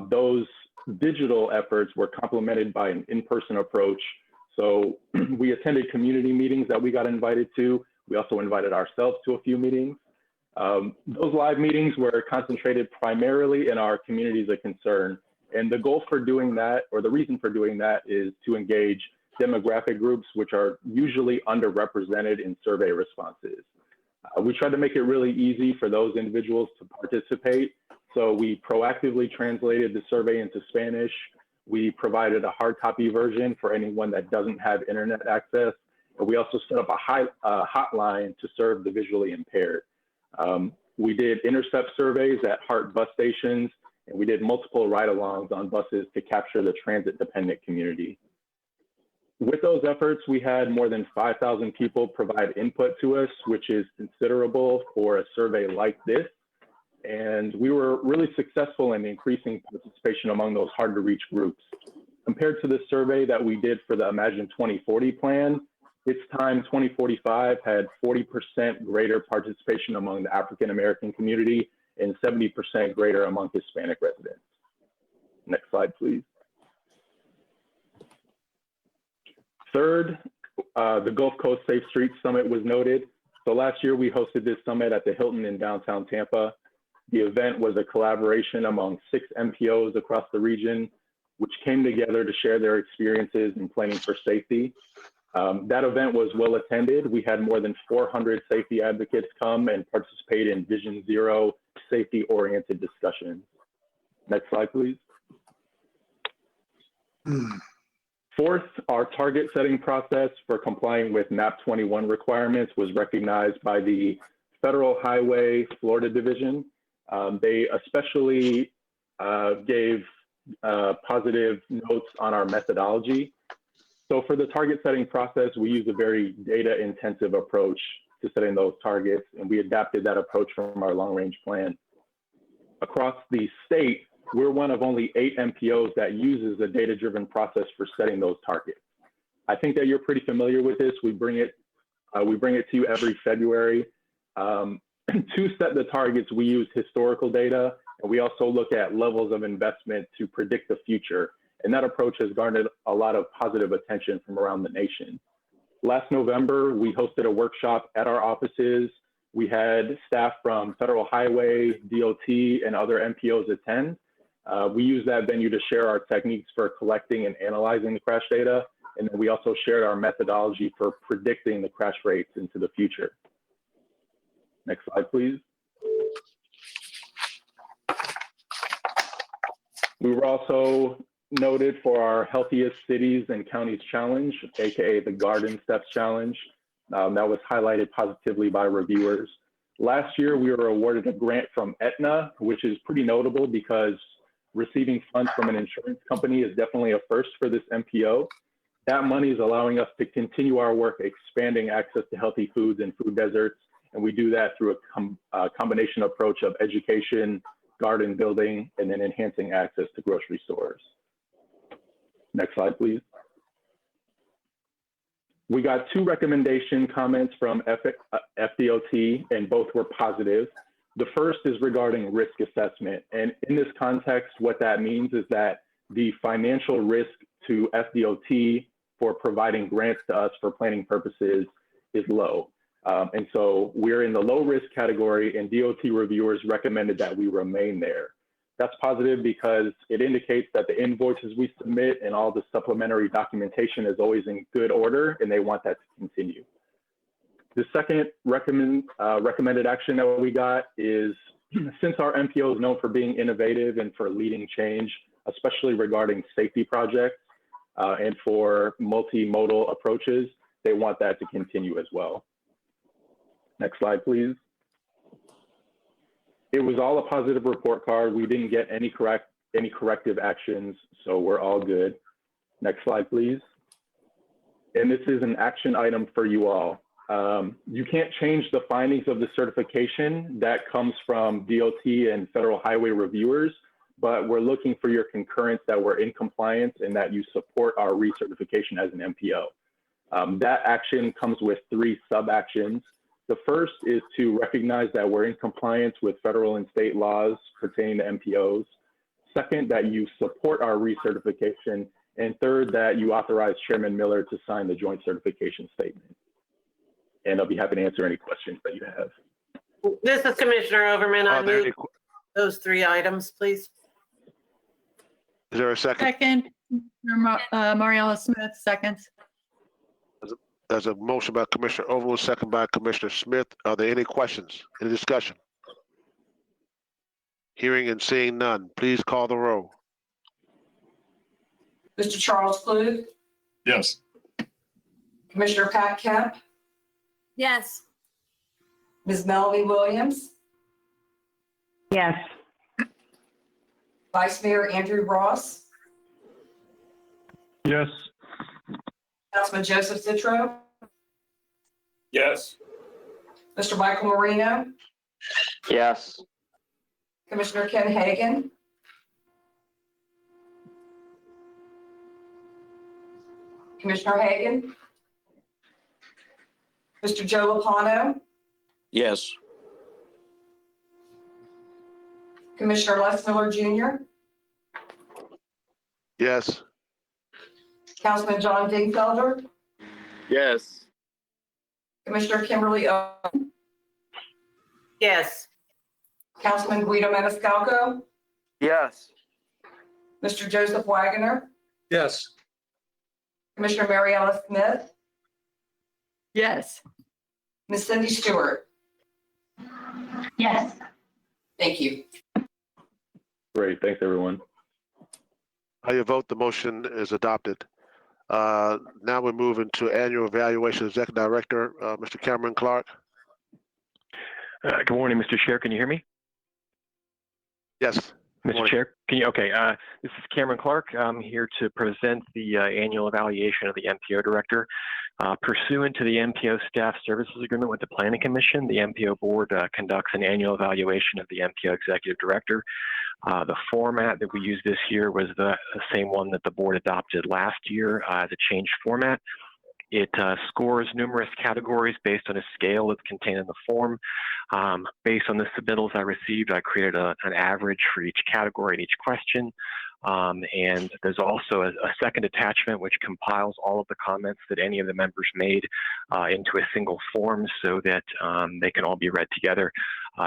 Those digital efforts were complemented by an in-person approach. So we attended community meetings that we got invited to. We also invited ourselves to a few meetings. Those live meetings were concentrated primarily in our communities of concern. And the goal for doing that, or the reason for doing that, is to engage demographic groups which are usually underrepresented in survey responses. We tried to make it really easy for those individuals to participate. So we proactively translated the survey into Spanish. We provided a hard copy version for anyone that doesn't have internet access. And we also set up a hotline to serve the visually impaired. We did intercept surveys at HART bus stations, and we did multiple ride-alongs on buses to capture the transit-dependent community. With those efforts, we had more than 5,000 people provide input to us, which is considerable for a survey like this. And we were really successful in increasing participation among those hard to reach groups. Compared to the survey that we did for the Imagine 2040 plan, its time 2045 had 40% greater participation among the African-American community and 70% greater among Hispanic residents. Next slide, please. Third, the Gulf Coast Safe Streets Summit was noted. So last year we hosted this summit at the Hilton in downtown Tampa. The event was a collaboration among 6 MPOs across the region, which came together to share their experiences in planning for safety. That event was well attended. We had more than 400 safety advocates come and participate in Vision Zero safety-oriented discussions. Next slide, please. Fourth, our target setting process for complying with MAP 21 requirements was recognized by the Federal Highway Florida Division. They especially gave positive notes on our methodology. So for the target setting process, we use a very data intensive approach to setting those targets, and we adapted that approach from our long range plan. Across the state, we're one of only 8 MPOs that uses a data driven process for setting those targets. I think that you're pretty familiar with this. We bring it to you every February. To set the targets, we use historical data, and we also look at levels of investment to predict the future. And that approach has garnered a lot of positive attention from around the nation. Last November, we hosted a workshop at our offices. We had staff from Federal Highway, DOT, and other MPOs attend. We used that venue to share our techniques for collecting and analyzing the crash data. And then we also shared our methodology for predicting the crash rates into the future. Next slide, please. We were also noted for our Healthiest Cities and Counties Challenge, AKA the Garden Steps Challenge. That was highlighted positively by reviewers. Last year, we were awarded a grant from Aetna, which is pretty notable because receiving funds from an insurance company is definitely a first for this MPO. That money is allowing us to continue our work expanding access to healthy foods and food deserts. And we do that through a combination approach of education, garden building, and then enhancing access to grocery stores. Next slide, please. We got 2 recommendation comments from FDOT, and both were positive. The first is regarding risk assessment. And in this context, what that means is that the financial risk to FDOT for providing grants to us for planning purposes is low. And so we're in the low risk category, and DOT reviewers recommended that we remain there. That's positive because it indicates that the invoices we submit and all the supplementary documentation is always in good order, and they want that to continue. The second recommended action that we got is, since our MPO is known for being innovative and for leading change, especially regarding safety projects and for multimodal approaches, they want that to continue as well. Next slide, please. It was all a positive report card. We didn't get any corrective actions, so we're all good. Next slide, please. And this is an action item for you all. You can't change the findings of the certification that comes from DOT and Federal Highway reviewers, but we're looking for your concurrence that we're in compliance and that you support our recertification as an MPO. That action comes with 3 sub-actions. The first is to recognize that we're in compliance with federal and state laws pertaining to MPOs. Second, that you support our recertification. And third, that you authorize Chairman Miller to sign the joint certification statement. And I'll be happy to answer any questions that you have. This is Commissioner Overman. I move those 3 items, please. Is there a second? Second, Mariella Smith, seconds. There's a motion by Commissioner Overwood, second by Commissioner Smith. Are there any questions, any discussion? Hearing and seeing none, please call the roll. Mr. Charles Klug, Yes. Commissioner Pat Kemp, Yes. Ms. Melanie Williams, Yes. Vice Mayor Andrew Ross, Yes. Councilman Joseph Citro, Yes. Mr. Michael Marino, Yes. Commissioner Ken Hagan, Commissioner Hagan, Mr. Joe Lopano, Yes. Commissioner Les Miller Jr., Yes. Councilman John Dingfelder, Yes. Commissioner Kimberly Owen, Yes. Councilman Guido Maniscalco, Yes. Mr. Joseph Wagoner, Yes. Commissioner Mary Alice Smith, Yes. Ms. Cindy Stewart. Yes. Thank you. Great, thanks, everyone. How you vote, the motion is adopted. Now we're moving to annual evaluation, Executive Director, Mr. Cameron Clark. Good morning, Mr. Chair. Can you hear me? Yes. Mr. Chair, can you? Okay. This is Cameron Clark. I'm here to present the annual evaluation of the MPO Director. Pursuant to the MPO Staff Services Agreement with the Planning Commission, the MPO Board conducts an annual evaluation of the MPO Executive Director. The format that we used this year was the same one that the Board adopted last year as a changed format. It scores numerous categories based on a scale that's contained in the form. Based on the submittals I received, I created an average for each category and each question. And there's also a second attachment which compiles all of the comments that any of the members made into a single form so that they can all be read together.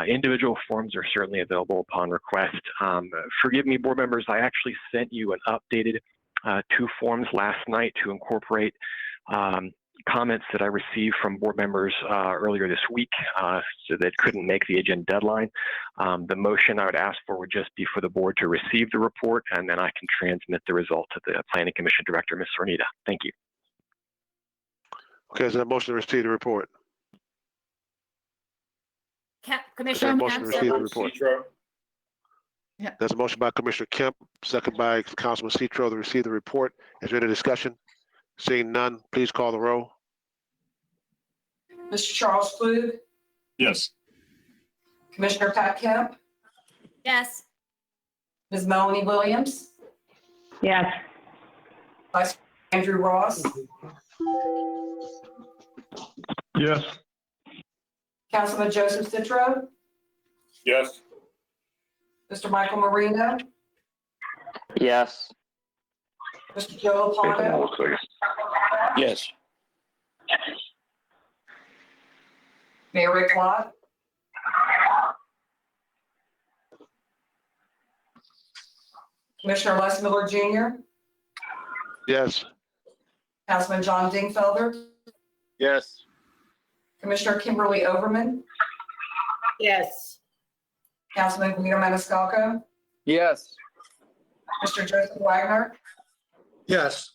Individual forms are certainly available upon request. Forgive me, board members, I actually sent you an updated 2 forms last night to incorporate comments that I received from board members earlier this week so that couldn't make the agenda deadline. The motion I would ask for would just be for the board to receive the report, and then I can transmit the result to the Planning Commission Director, Ms. Sornita. Thank you. Okay, is there a motion to receive the report? Commissioner Motion to receive the report. Yeah. There's a motion by Commissioner Kemp, second by Councilman Citro to receive the report. Is there any discussion? Seeing none, please call the roll. Mr. Charles Klug, Yes. Commissioner Pat Kemp, Yes. Ms. Melanie Williams, Yes. Vice Andrew Ross, Yes. Councilman Joseph Citro, Yes. Mr. Michael Marino, Yes. Mr. Joe Alpano, Yes. Mayor Rick Lott, Commissioner Les Miller Jr., Yes. Councilman John Dingfelder, Yes. Commissioner Kimberly Overman, Yes. Councilman Guido Maniscalco, Yes. Mr. Joseph Wagner, Yes.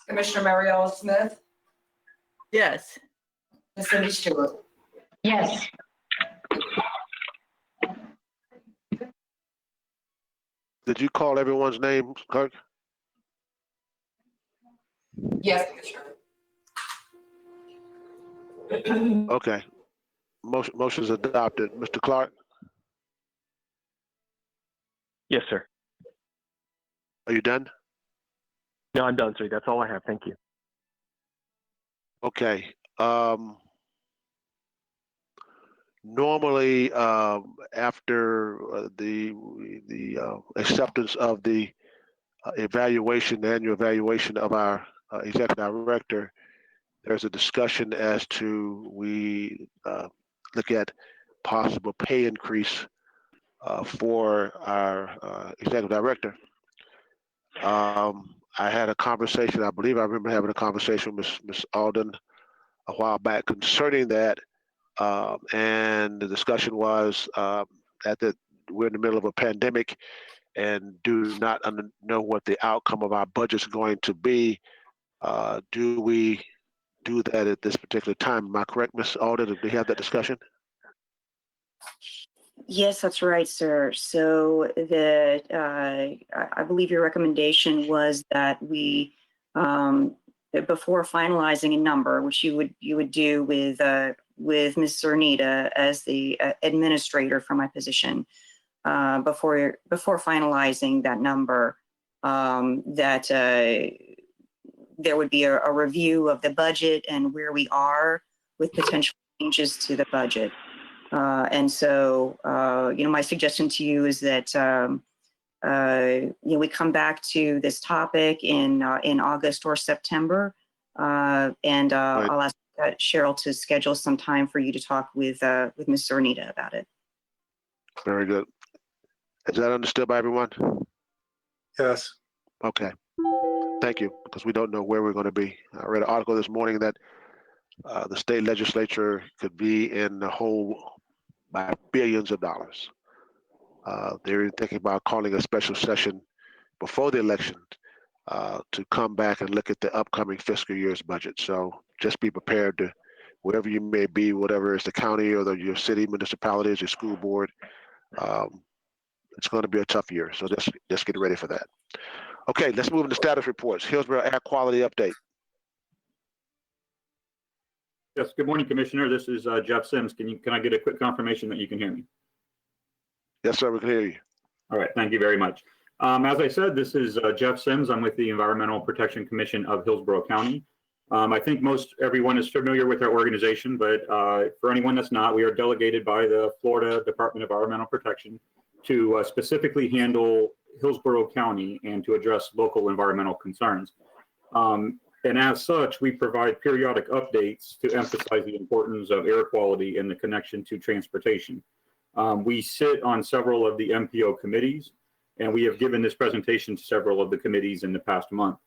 Commissioner Mary Alice Smith, Yes. Ms. Cindy Stewart. Yes. Did you call everyone's name, Clerk? Yes, Commissioner. Okay. Motion is adopted. Mr. Clark, Yes, sir. are you done? No, I'm done, sir. That's all I have. Thank you. Okay. Normally, after the acceptance of the evaluation, the annual evaluation of our executive director, there's a discussion as to we look at possible pay increase for our executive director. I had a conversation, I believe I remember having a conversation with Ms. Alden a while back concerning that. And the discussion was we're in the middle of a pandemic and do not know what the outcome of our budget is going to be. Do we do that at this particular time? Am I correct, Ms. Alden? Did we have that discussion? Yes, that's right, sir. So I believe your recommendation was that we, before finalizing a number, which you would do with Ms. Zornita as the administrator for my position, before finalizing that number, that there would be a review of the budget and where we are with potential changes to the budget. And so, my suggestion to you is that, we come back to this topic in August or September I'll ask Cheryl to schedule some time for you to talk with Ms. Zornita about it. Very good. Is that understood by everyone? Yes. Okay. Thank you, because we don't know where we're going to be. I read an article this morning that the state legislature could be in the hole by billions of dollars. They're thinking about calling a special session before the election to come back and look at the upcoming fiscal year's budget. So just be prepared to, wherever you may be, whatever is the county or your city, municipalities, your school board, it's going to be a tough year. So just get ready for that. Okay, let's move into status reports. Hillsborough air quality update. Yes, good morning, Commissioner. This is Jeff Sims. Can I get a quick confirmation that you can hear me? Yes, sir, we can hear you. All right, thank you very much. As I said, this is Jeff Sims. I'm with the Environmental Protection Commission of Hillsborough County. I think most everyone is familiar with our organization, but for anyone that's not, we are delegated by the Florida Department of Environmental Protection to specifically handle Hillsborough County and to address local environmental concerns. And as such, we provide periodic updates to emphasize the importance of air quality and the connection to transportation. We sit on several of the MPO committees, and we have given this presentation to several of the committees in the past month.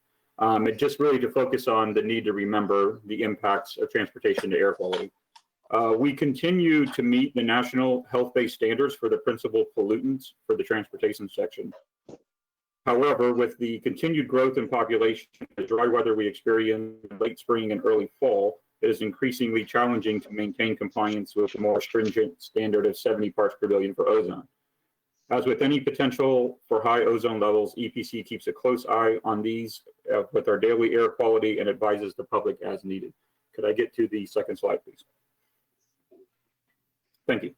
It just really to focus on the need to remember the impacts of transportation to air quality. We continue to meet the national health-based standards for the principal pollutants for the transportation section. However, with the continued growth in population, the dry weather we experience in late spring and early fall, it is increasingly challenging to maintain compliance with the more stringent standard of 70 parts per billion for ozone. As with any potential for high ozone levels, EPC keeps a close eye on these with our daily air quality and advises the public as needed. Could I get to the second slide, please? Thank you.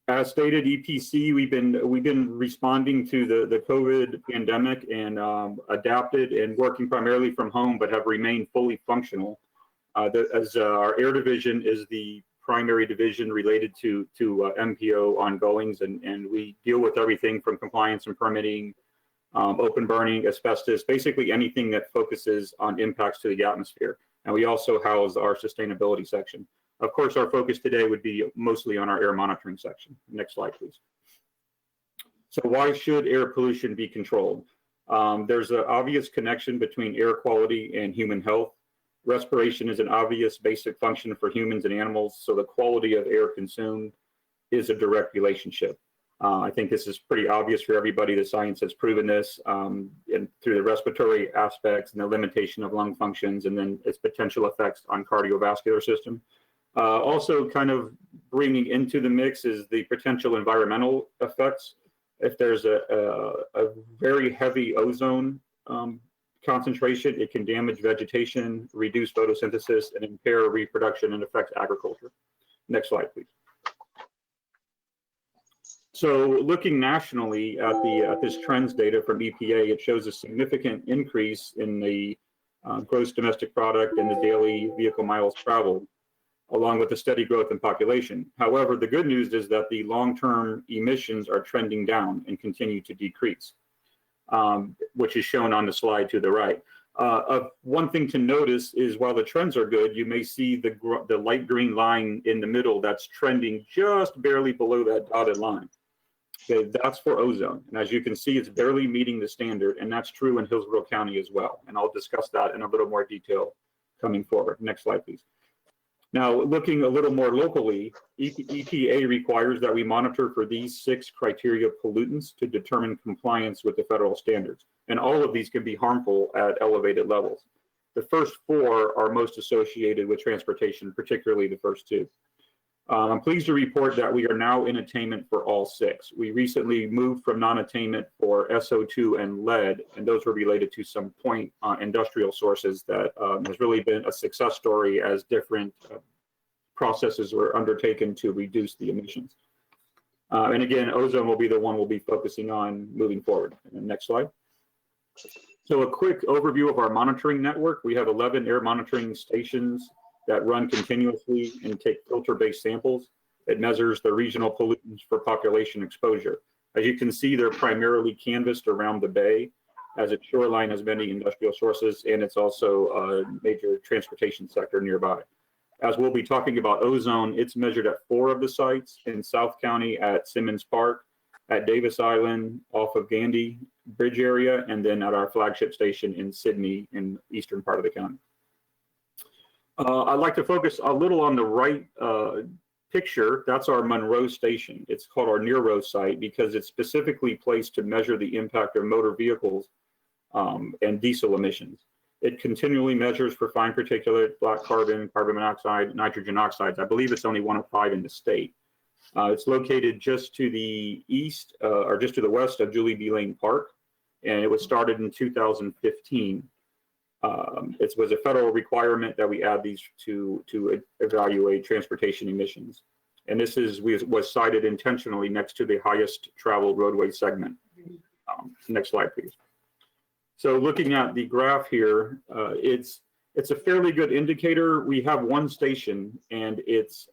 As stated, EPC, we've been responding to the COVID pandemic and adapted and working primarily from home, but have remained fully functional. As our air division is the primary division related to MPO ongoings, and we deal with everything from compliance and permitting, open burning, asbestos, basically anything that focuses on impacts to the atmosphere. And we also house our sustainability section. Of course, our focus today would be mostly on our air monitoring section. Next slide, please. So why should air pollution be controlled? There's an obvious connection between air quality and human health. Respiration is an obvious basic function for humans and animals, so the quality of air consumed is a direct relationship. I think this is pretty obvious for everybody. The science has proven this and through the respiratory aspects and the limitation of lung functions and then its potential effects on cardiovascular system. Also kind of bringing into the mix is the potential environmental effects. If there's a very heavy ozone concentration, it can damage vegetation, reduce photosynthesis, and impair reproduction and affect agriculture. Next slide, please. So looking nationally at this trends data from EPA, it shows a significant increase in the gross domestic product and the daily vehicle miles traveled, along with the steady growth in population. However, the good news is that the long-term emissions are trending down and continue to decrease, which is shown on the slide to the right. One thing to notice is while the trends are good, you may see the light green line in the middle that's trending just barely below that dotted line. Okay, that's for ozone. And as you can see, it's barely meeting the standard, and that's true in Hillsborough County as well. And I'll discuss that in a little more detail coming forward. Next slide, please. Now, looking a little more locally, EPA requires that we monitor for these 6 criteria pollutants to determine compliance with the federal standards. And all of these can be harmful at elevated levels. The first 4 are most associated with transportation, particularly the first 2. I'm pleased to report that we are now in attainment for all 6. We recently moved from non-attainment for SO2 and lead, and those were related to some point industrial sources that has really been a success story as different processes were undertaken to reduce the emissions. And again, ozone will be the one we'll be focusing on moving forward. And then next slide. So a quick overview of our monitoring network. We have 11 air monitoring stations that run continuously and take filter-based samples. It measures the regional pollutants for population exposure. As you can see, they're primarily canvassed around the bay. as its shoreline has many industrial sources, and it's also a major transportation sector nearby. As we'll be talking about ozone, it's measured at 4 of the sites: in South County at Simmons Park, at Davis Island off of Gandy Bridge area, and then at our flagship station in Sydney in eastern part of the county. I'd like to focus a little on the right picture. That's our Monroe station. It's called our Near-Row site because it's specifically placed to measure the impact of motor vehicles and diesel emissions. It continually measures for fine particulate, black carbon, carbon monoxide, nitrogen oxides. I believe it's only 1 of 5 in the state. It's located just to the east or just to the west of Julie B. Lane Park, and it was started in 2015. It was a federal requirement that we add these to evaluate transportation emissions. And this was cited intentionally next to the highest traveled roadway segment. Next slide, please. So looking at the graph here, it's a fairly good indicator. We have one station, and it's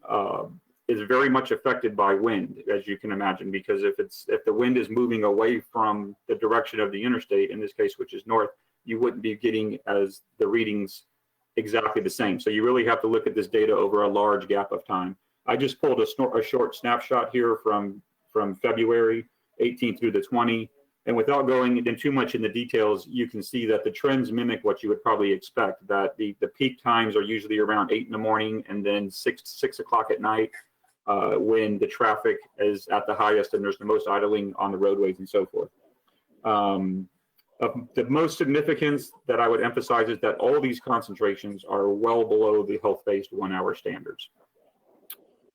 very much affected by wind, as you can imagine, because if the wind is moving away from the direction of the interstate, in this case, which is north, you wouldn't be getting as the readings exactly the same. So you really have to look at this data over a large gap of time. I just pulled a short snapshot here from February 18 through the 20. And without going into too much in the details, you can see that the trends mimic what you would probably expect, that the peak times are usually around 8 in the morning and then 6 o'clock at night when the traffic is at the highest and there's the most idling on the roadways and so forth. The most significance that I would emphasize is that all these concentrations are well below the health-based 1-hour standards.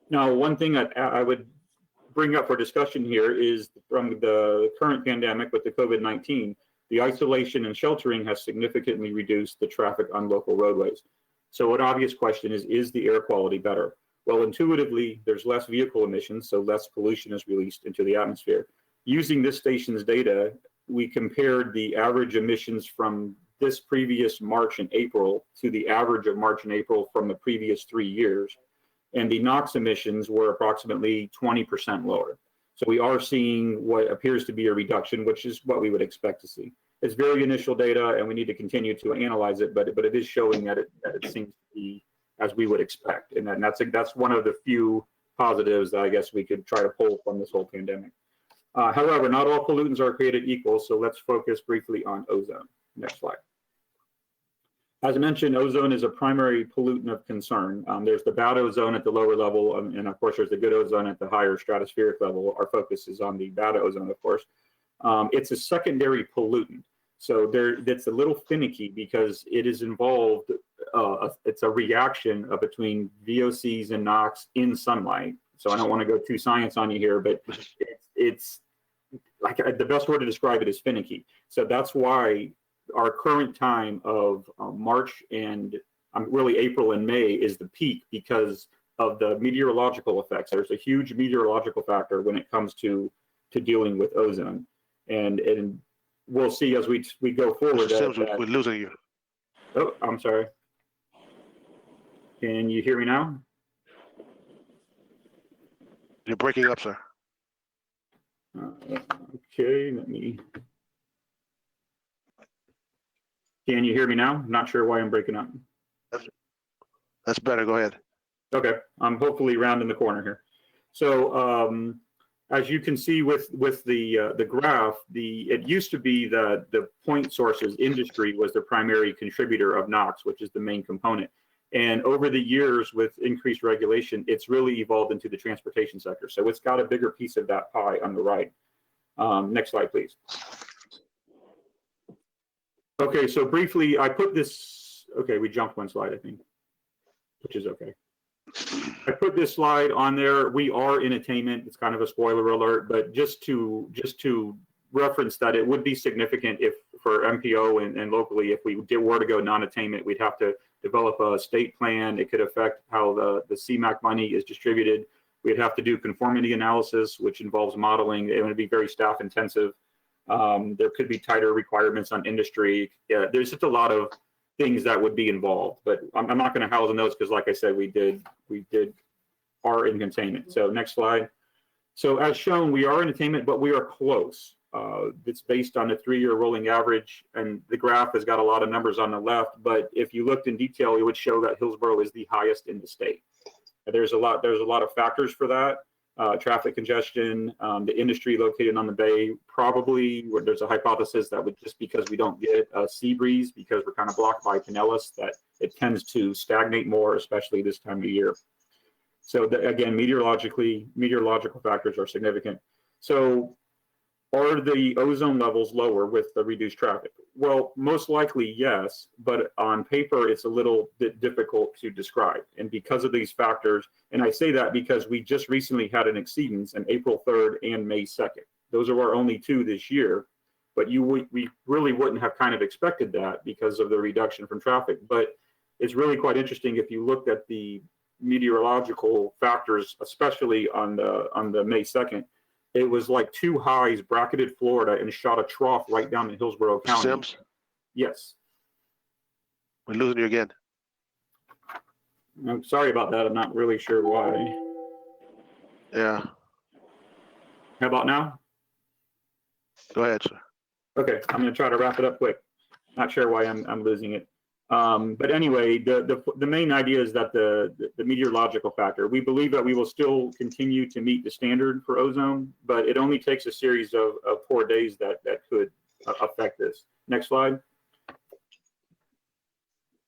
Now, one thing that I would bring up for discussion here is from the current pandemic with the COVID-19, the isolation and sheltering has significantly reduced the traffic on local roadways. So an obvious question is the air quality better? Well, intuitively, there's less vehicle emissions, so less pollution is released into the atmosphere. Using this station's data, we compared the average emissions from this previous March and April to the average of March and April from the previous 3 years. And the NOx emissions were approximately 20% lower. So we are seeing what appears to be a reduction, which is what we would expect to see. It's very initial data, and we need to continue to analyze it, but it is showing that it seems to be as we would expect. And that's one of the few positives that I guess we could try to pull from this whole pandemic. However, not all pollutants are created equal, so let's focus briefly on ozone. Next slide. As I mentioned, ozone is a primary pollutant of concern. There's the bad ozone at the lower level, and of course, there's the good ozone at the higher stratospheric level. Our focus is on the bad ozone, of course. It's a secondary pollutant. So that's a little finicky because it is involved, it's a reaction between VOCs and NOx in sunlight. So I don't want to go too science on you here, but it's like the best word to describe it is finicky. So that's why our current time of March and really April and May is the peak because of the meteorological effects. There's a huge meteorological factor when it comes to dealing with ozone. And we'll see as we go forward. We're losing you. Oh, I'm sorry. Can you hear me now? You're breaking up, sir. Okay, let me. Can you hear me now? I'm not sure why I'm breaking up. That's better. Go ahead. Okay, I'm hopefully rounding the corner here. So as you can see with the graph, it used to be that the point sources industry was the primary contributor of NOx, which is the main component. And over the years, with increased regulation, it's really evolved into the transportation sector. So it's got a bigger piece of that pie on the right. Next slide, please. Okay, so briefly, I put this, okay, we jumped one slide, I think, which is okay. I put this slide on there. We are in attainment. It's kind of a spoiler alert, but just to reference that it would be significant if for MPO and locally, if we were to go non-attainment, we'd have to develop a state plan. It could affect how the CMAQ money is distributed. We'd have to do conformity analysis, which involves modeling. It would be very staff intensive. There could be tighter requirements on industry. There's just a lot of things that would be involved, but I'm not going to house in those because, like I said, we are in containment. So next slide. So as shown, we are in attainment, but we are close. It's based on a 3-year rolling average, and the graph has got a lot of numbers on the left. But if you looked in detail, it would show that Hillsborough is the highest in the state. There's a lot of factors for that. Traffic congestion, the industry located on the bay, probably where there's a hypothesis that just because we don't get a sea breeze, because we're kind of blocked by Pinellas, that it tends to stagnate more, especially this time of year. So again, meteorological factors are significant. So are the ozone levels lower with the reduced traffic? Well, most likely, yes, but on paper, it's a little bit difficult to describe. And because of these factors, and I say that because we just recently had an exceedance on April 3rd and May 2nd. Those are our only 2 this year, but we really wouldn't have kind of expected that because of the reduction from traffic. But it's really quite interesting if you looked at the meteorological factors, especially on the May 2nd, it was like 2 highs bracketed Florida and shot a trough right down in Hillsborough County. Sims? Yes. We're losing you again. I'm sorry about that. I'm not really sure why. Yeah. How about now? Go ahead, sir. Okay, I'm going to try to wrap it up quick. Not sure why I'm losing it. But anyway, the main idea is that the meteorological factor, we believe that we will still continue to meet the standard for ozone, but it only takes a series of poor days that could affect this. Next slide.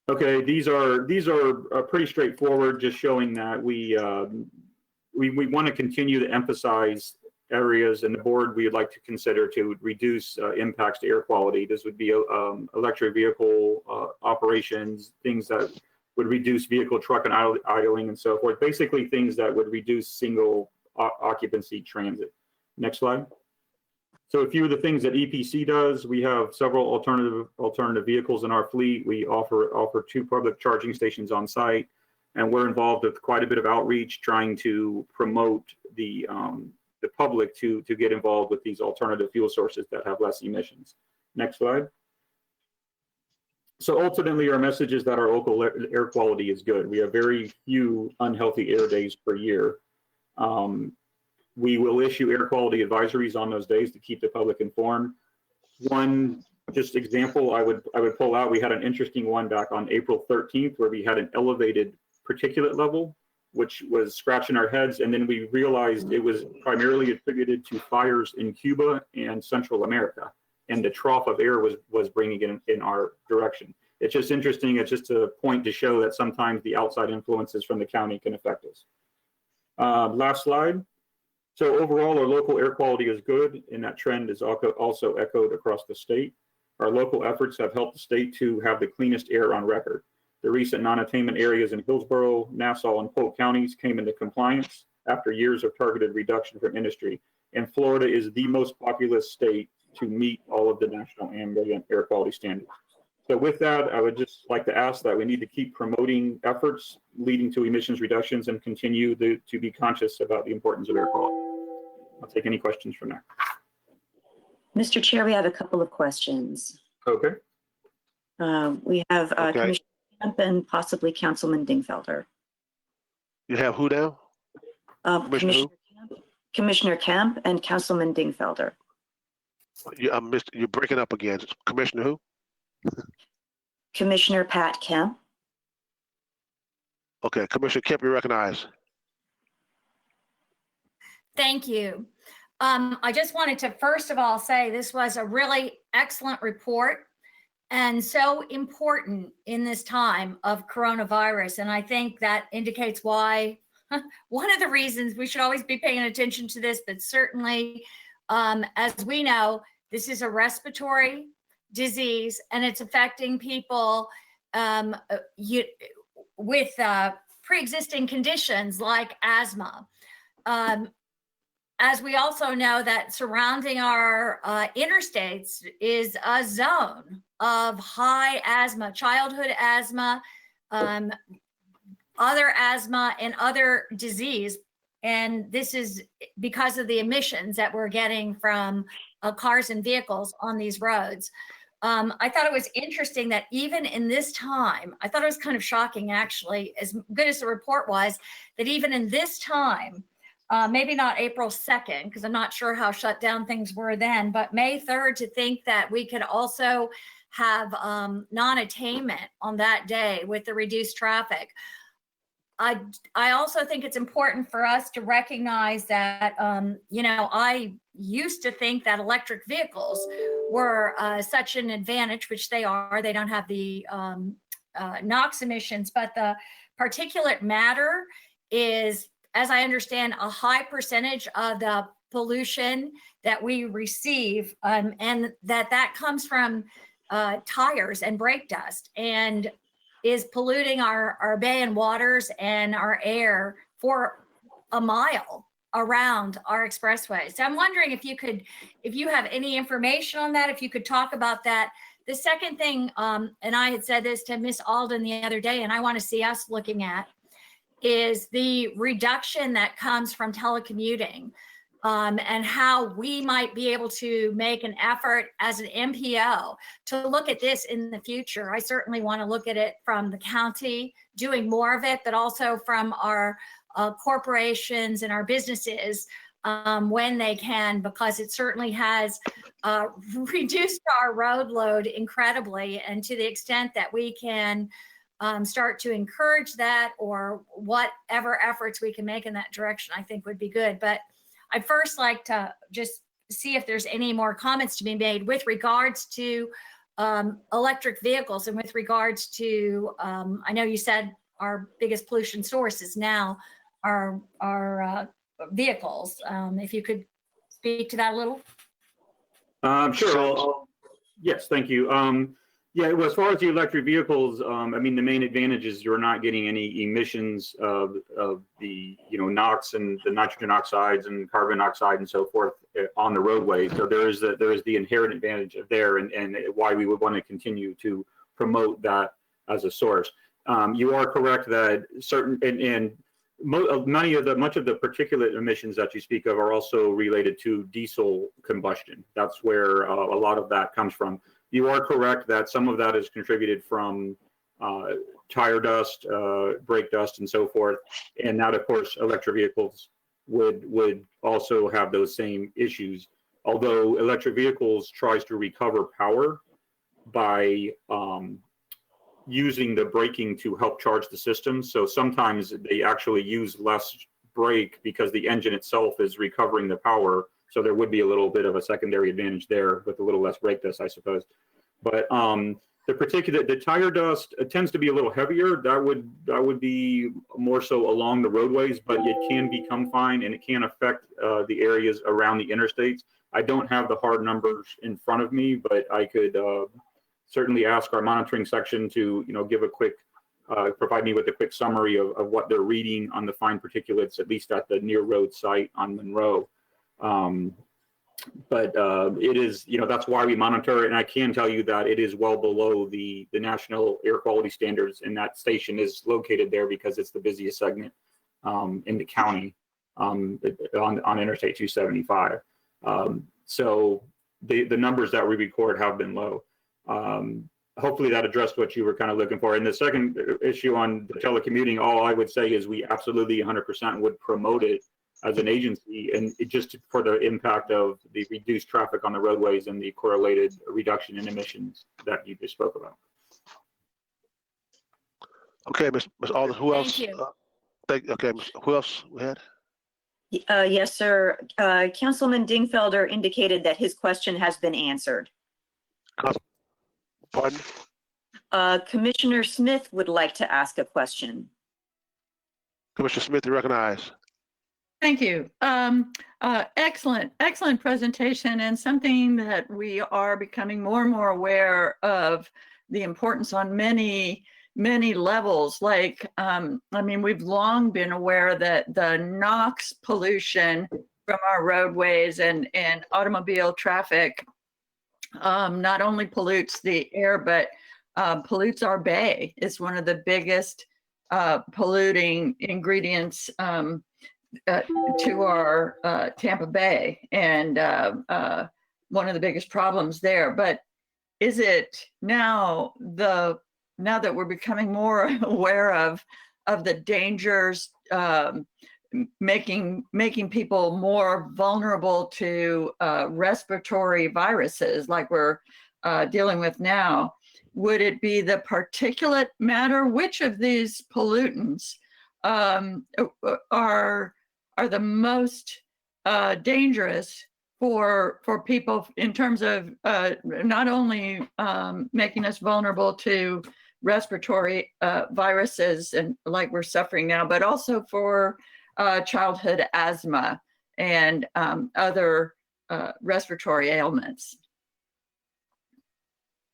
Okay, these are pretty straightforward, just showing that we want to continue to emphasize areas in the board we would like to consider to reduce impacts to air quality. This would be electric vehicle operations, things that would reduce vehicle truck and idling and so forth. Basically things that would reduce single occupancy transit. Next slide. So a few of the things that EPC does, we have several alternative vehicles in our fleet. We offer 2 public charging stations on site, and we're involved with quite a bit of outreach trying to promote the public to get involved with these alternative fuel sources that have less emissions. Next slide. So ultimately, our message is that our local air quality is good. We have very few unhealthy air days per year. We will issue air quality advisories on those days to keep the public informed. One just example I would pull out, we had an interesting one back on April 13th where we had an elevated particulate level, which was scratching our heads. And then we realized it was primarily attributed to fires in Cuba and Central America. And the trough of air was bringing it in our direction. It's just interesting. It's just a point to show that sometimes the outside influences from the county can affect us. Last slide. So overall, our local air quality is good, and that trend is also echoed across the state. Our local efforts have helped the state to have the cleanest air on record. The recent non-attainment areas in Hillsborough, Nassau, and Polk counties came into compliance after years of targeted reduction from industry. And Florida is the most populous state to meet all of the national ambient air quality standards. So with that, I would just like to ask that we need to keep promoting efforts leading to emissions reductions and continue to be conscious about the importance of air quality. I'll take any questions from there. Mr. Chair, we have a couple of questions. Okay. We have Okay. Commissioner Kemp and possibly Councilman Dingfelder. You have who now? Commissioner Kemp and Councilman Dingfelder. You're breaking up again. Commissioner who? Commissioner Pat Kemp. Okay, Commissioner Kemp, you recognize. Thank you. I just wanted to first of all say this was a really excellent report and so important in this time of coronavirus. And I think that indicates why, one of the reasons we should always be paying attention to this, but certainly, as we know, this is a respiratory disease and it's affecting people with pre-existing conditions like asthma. As we also know that surrounding our interstates is a zone of high asthma, childhood asthma, other asthma, and other disease. And this is because of the emissions that we're getting from cars and vehicles on these roads. I thought it was interesting that even in this time, I thought it was kind of shocking actually, as good as the report was, that even in this time, maybe not April 2nd, because I'm not sure how shut down things were then, but May 3rd, to think that we could also have non-attainment on that day with the reduced traffic. I also think it's important for us to recognize that, I used to think that electric vehicles were such an advantage, which they are. They don't have the NOx emissions, but the particulate matter is, as I understand, a high percentage of the pollution that we receive, and that comes from tires and brake dust, and is polluting our bay and waters and our air for a mile around our expressways. So I'm wondering if you have any information on that, if you could talk about that. The second thing, and I had said this to Miss Alden the other day, and I want to see us looking at, is the reduction that comes from telecommuting, and how we might be able to make an effort as an MPO to look at this in the future. I certainly want to look at it from the county doing more of it, but also from our corporations and our businesses when they can, because it certainly has reduced our road load incredibly. And to the extent that we can start to encourage that, or whatever efforts we can make in that direction, I think would be good. But I'd first like to just see if there's any more comments to be made with regards to electric vehicles, and with regards to, I know you said our biggest pollution source is now our vehicles. If you could speak to that a little. Sure. Yes, thank you. Yeah, well, as far as the electric vehicles, I mean, the main advantage is you're not getting any emissions of the, NOx and the nitrogen oxides and carbon oxide and so forth on the roadway. So there is the inherent advantage of there, and why we would want to continue to promote that as a source. You are correct that much of the particulate emissions that you speak of are also related to diesel combustion. That's where a lot of that comes from. You are correct that some of that is contributed from tire dust, brake dust, and so forth. And that, of course, electric vehicles would also have those same issues. Although electric vehicles tries to recover power by using the braking to help charge the system. So sometimes they actually use less brake because the engine itself is recovering the power. So there would be a little bit of a secondary advantage there with a little less brake dust, I suppose. But the tire dust tends to be a little heavier. That would be more so along the roadways, but it can become fine, and it can affect the areas around the interstates. I don't have the hard numbers in front of me, but I could certainly ask our monitoring section to give a quick provide me with a quick summary of what they're reading on the fine particulates, at least at the near road site on Monroe. But it is, that's why we monitor it. And I can tell you that it is well below the national air quality standards. And that station is located there because it's the busiest segment in the county on Interstate 275. So the numbers that we record have been low. Hopefully that addressed what you were kind of looking for. And the second issue on the telecommuting, all I would say is we absolutely 100% would promote it as an agency, and just for the impact of the reduced traffic on the roadways and the correlated reduction in emissions that you just spoke about. Okay, Ms. Alden, who else? Thank you. Okay, who else we had? Yes, sir. Councilman Dingfelder indicated that his question has been answered. Pardon? Commissioner Smith would like to ask a question. Commissioner Smith, you recognize. Thank you. Excellent presentation, and something that we are becoming more and more aware of the importance on many levels. Like, we've long been aware that the NOx pollution from our roadways and automobile traffic not only pollutes the air, but pollutes our bay. It's one of the biggest polluting ingredients to our Tampa Bay, and one of the biggest problems there. But is it now that we're becoming more aware of the dangers making people more vulnerable to respiratory viruses like we're dealing with now? Would it be the particulate matter? Which of these pollutants are the most dangerous for people in terms of not only making us vulnerable to respiratory viruses and like we're suffering now, but also for childhood asthma and other respiratory ailments?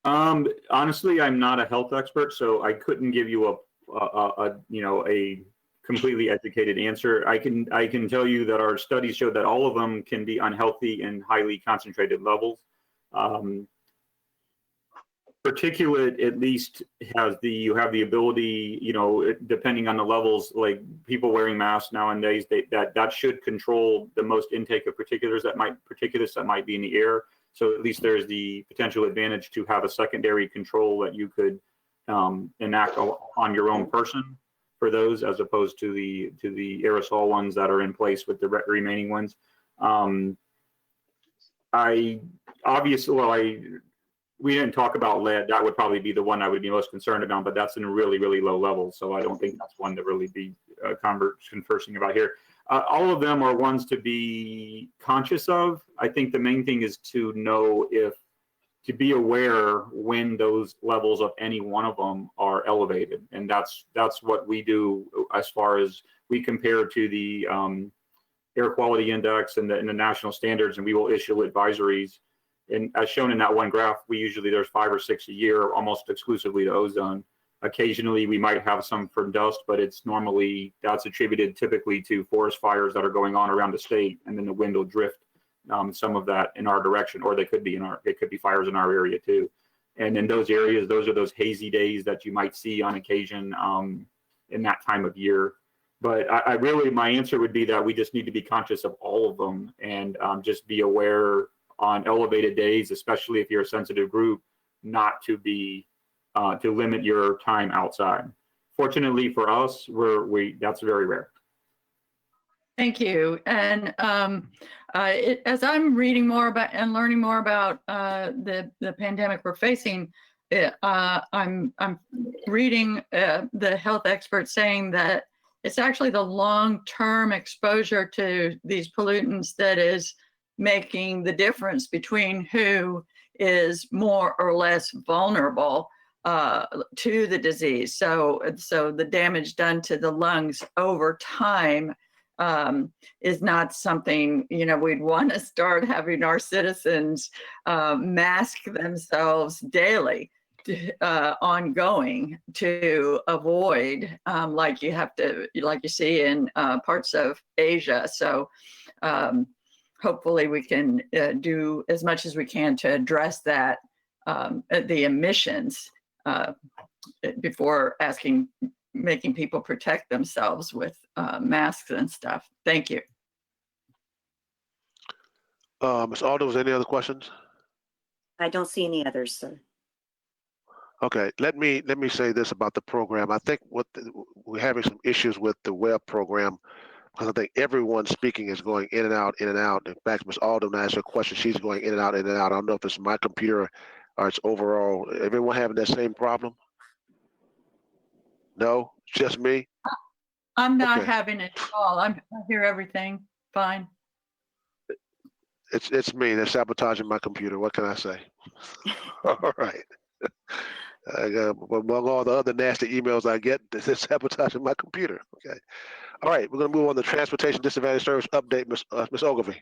Honestly, I'm not a health expert, so I couldn't give you a completely educated answer. I can tell you that our studies show that all of them can be unhealthy in highly concentrated levels. Particulate at least you have the ability, depending on the levels, like people wearing masks nowadays, that should control the most intake of particulates that might be in the air. So at least there's the potential advantage to have a secondary control that you could enact on your own person for those, as opposed to the aerosol ones that are in place with the remaining ones. We didn't talk about lead. That would probably be the one I would be most concerned about, but that's in really, really low levels. So I don't think that's one to really be conversing about here. All of them are ones to be conscious of. I think the main thing is to be aware when those levels of any one of them are elevated. And that's what we do as far as we compare to the air quality index and the national standards, and we will issue advisories. And as shown in that one graph, there's 5 or 6 a year, almost exclusively to ozone. Occasionally, we might have some for dust, but that's attributed typically to forest fires that are going on around the state, and then the wind will drift some of that in our direction, or it could be fires in our area too. And in those areas, those are those hazy days that you might see on occasion in that time of year. But my answer would be that we just need to be conscious of all of them and just be aware on elevated days, especially if you're a sensitive group, not to to limit your time outside. Fortunately for us, that's very rare. Thank you. And as I'm reading more about and learning more about the pandemic we're facing, I'm reading the health experts saying that it's actually the long-term exposure to these pollutants that is making the difference between who is more or less vulnerable to the disease. So the damage done to the lungs over time is not something, we'd want to start having our citizens mask themselves daily, ongoing, to avoid, like you see in parts of Asia. So hopefully we can do as much as we can to address that, the emissions, before making people protect themselves with masks and stuff. Thank you. Ms. Aldo, any other questions? I don't see any others, sir. Okay, let me say this about the program. I think we're having some issues with the web program, because I think everyone speaking is going in and out, in and out. In fact, Ms. Aldo asked her question, she's going in and out, in and out. I don't know if it's my computer or it's overall. Everyone having that same problem? No, just me? I'm not having it at all. I hear everything fine. It's me. They're sabotaging my computer. What can I say? All right. Among all the other nasty emails I get, this is sabotaging my computer. Okay. All right. We're going to move on to Transportation Disadvantage Service update, Ms. Ogilvie.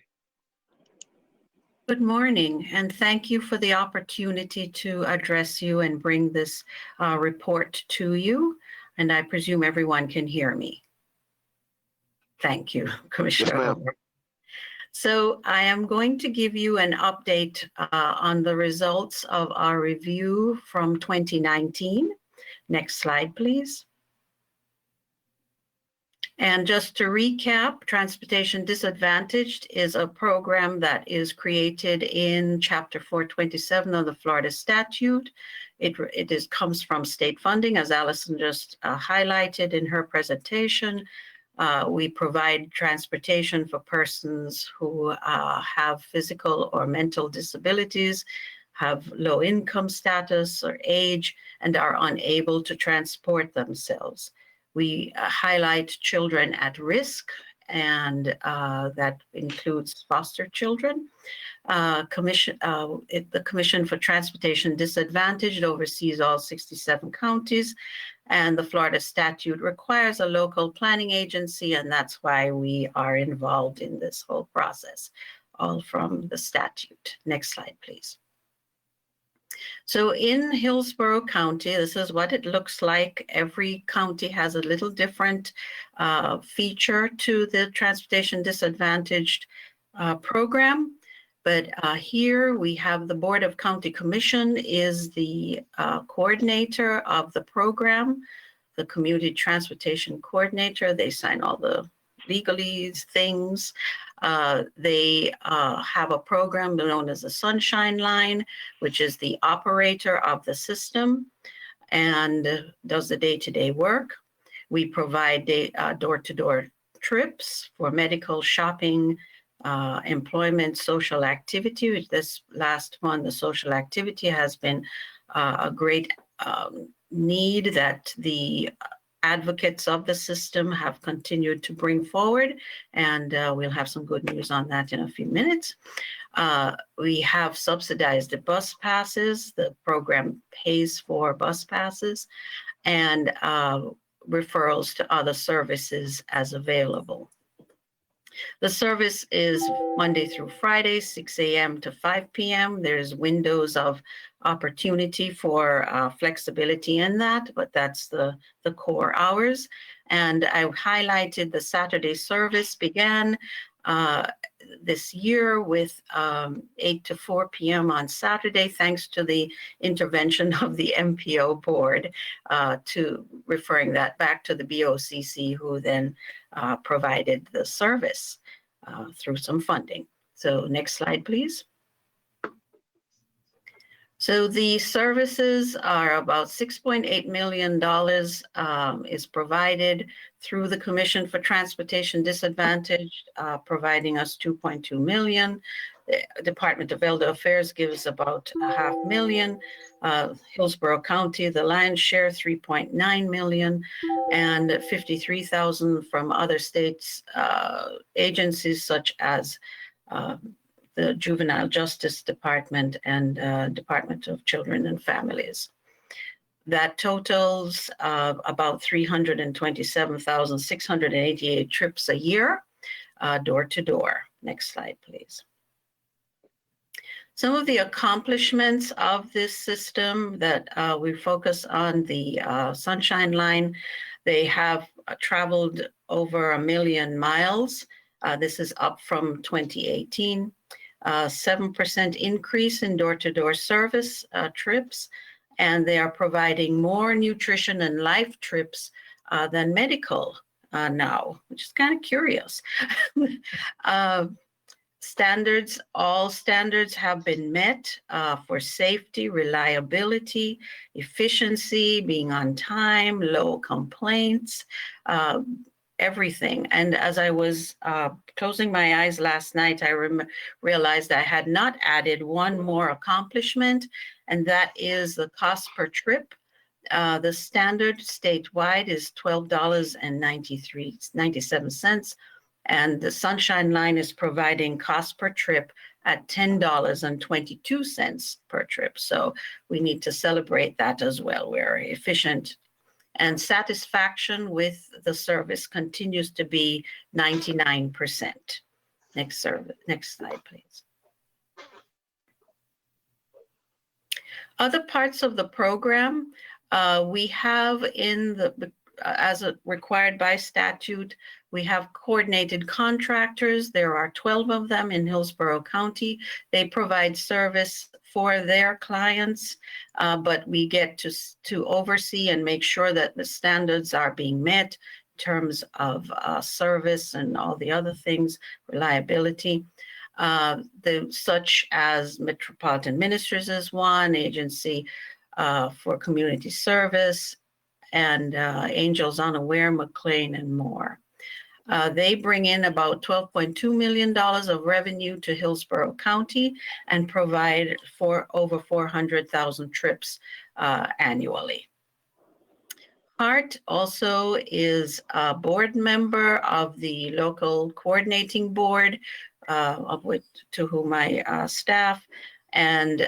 Good morning, and thank you for the opportunity to address you and bring this report to you. And I presume everyone can hear me. Thank you, Commissioner. Yes, ma'am. So I am going to give you an update on the results of our review from 2019. Next slide, please. And just to recap, Transportation Disadvantaged is a program that is created in Chapter 427 of the Florida Statute. It comes from state funding, as Allison just highlighted in her presentation. We provide transportation for persons who have physical or mental disabilities, have low income status or age, and are unable to transport themselves. We highlight children at risk, and that includes foster children. The Commission for Transportation Disadvantaged oversees all 67 counties, and the Florida statute requires a local planning agency, and that's why we are involved in this whole process, all from the statute. Next slide, please. So in Hillsborough County, this is what it looks like. Every county has a little different feature to the Transportation Disadvantaged program. But here we have the Board of County Commission is the coordinator of the program, the Community Transportation Coordinator. They sign all the legalese things. They have a program known as the Sunshine Line, which is the operator of the system and does the day-to-day work. We provide door-to-door trips for medical, shopping, employment, social activity. This last one, the social activity, has been a great need that the advocates of the system have continued to bring forward, and we'll have some good news on that in a few minutes. We have subsidized bus passes. The program pays for bus passes, and referrals to other services as available. The service is Monday through Friday, 6 a.m. to 5 p.m. There's windows of opportunity for flexibility in that, but that's the core hours. And I highlighted the Saturday service began this year with 8 to 4 p.m. on Saturday, thanks to the intervention of the MPO board, to referring that back to the BOCC, who then provided the service through some funding. So next slide, please. So the services are about $6.8 million is provided through the Commission for Transportation Disadvantaged, providing us $2.2 million. The Department of Elder Affairs gives about $500,000. Hillsborough County, the lion's share, $3.9 million, and $53,000 from other states, agencies such as the Juvenile Justice Department and Department of Children and Families. That totals about 327,688 trips a year, door to door. Next slide, please. Some of the accomplishments of this system that we focus on, the Sunshine Line, they have traveled over 1 million miles. This is up from 2018. 7% increase in door-to-door service trips, and they are providing more nutrition and life trips than medical now, which is kind of curious. All standards have been met for safety, reliability, efficiency, being on time, low complaints, everything. And as I was closing my eyes last night, I realized I had not added one more accomplishment, and that is the cost per trip. The standard statewide is $12.97, and the Sunshine Line is providing cost per trip at $10.22 per trip. So we need to celebrate that as well. We're efficient, and satisfaction with the service continues to be 99%. Next slide, please. Other parts of the program, we have in the, as required by statute, we have coordinated contractors. There are 12 of them in Hillsborough County. They provide service for their clients, but we get to oversee and make sure that the standards are being met in terms of service and all the other things, reliability. Such as Metropolitan Ministries is one, Agency for Community Service, and Angels Unaware, McLean, and more. They bring in about $12.2 million of revenue to Hillsborough County and provide for over 400,000 trips annually. Hart also is a board member of the local coordinating board, to whom I staff, and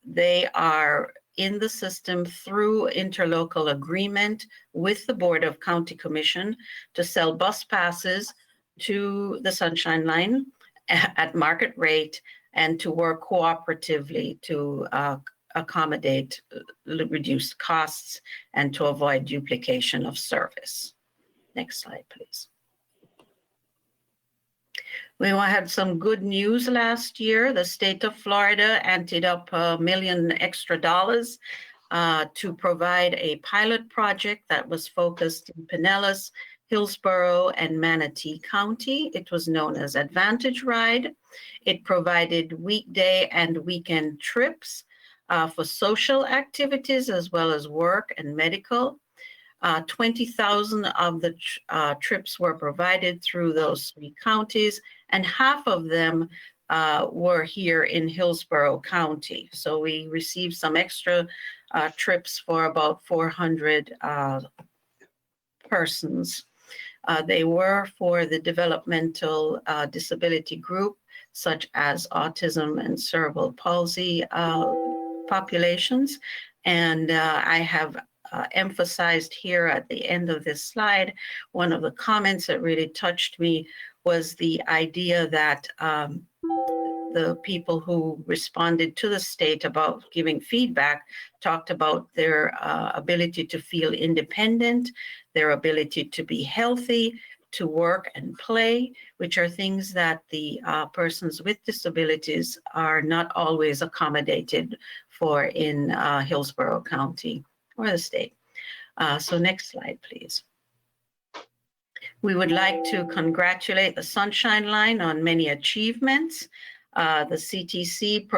they are in the system through interlocal agreement with the Board of County Commission to sell bus passes to the Sunshine Line at market rate and to work cooperatively to accommodate reduced costs and to avoid duplication of service. Next slide, please. We had some good news last year. The state of Florida anteed up $1 million extra to provide a pilot project that was focused in Pinellas, Hillsborough, and Manatee County. It was known as Advantage Ride. It provided weekday and weekend trips for social activities as well as work and medical. 20,000 of the trips were provided through those 3 counties, and half of them were here in Hillsborough County. So we received some extra trips for about 400 persons. They were for the developmental disability group, such as autism and cerebral palsy populations. And I have emphasized here at the end of this slide, one of the comments that really touched me was the idea that the people who responded to the state about giving feedback talked about their ability to feel independent, their ability to be healthy, to work and play, which are things that the persons with disabilities are not always accommodated for in Hillsborough County or the state. So next slide, please. We would like to congratulate the Sunshine Line on many achievements. The CTC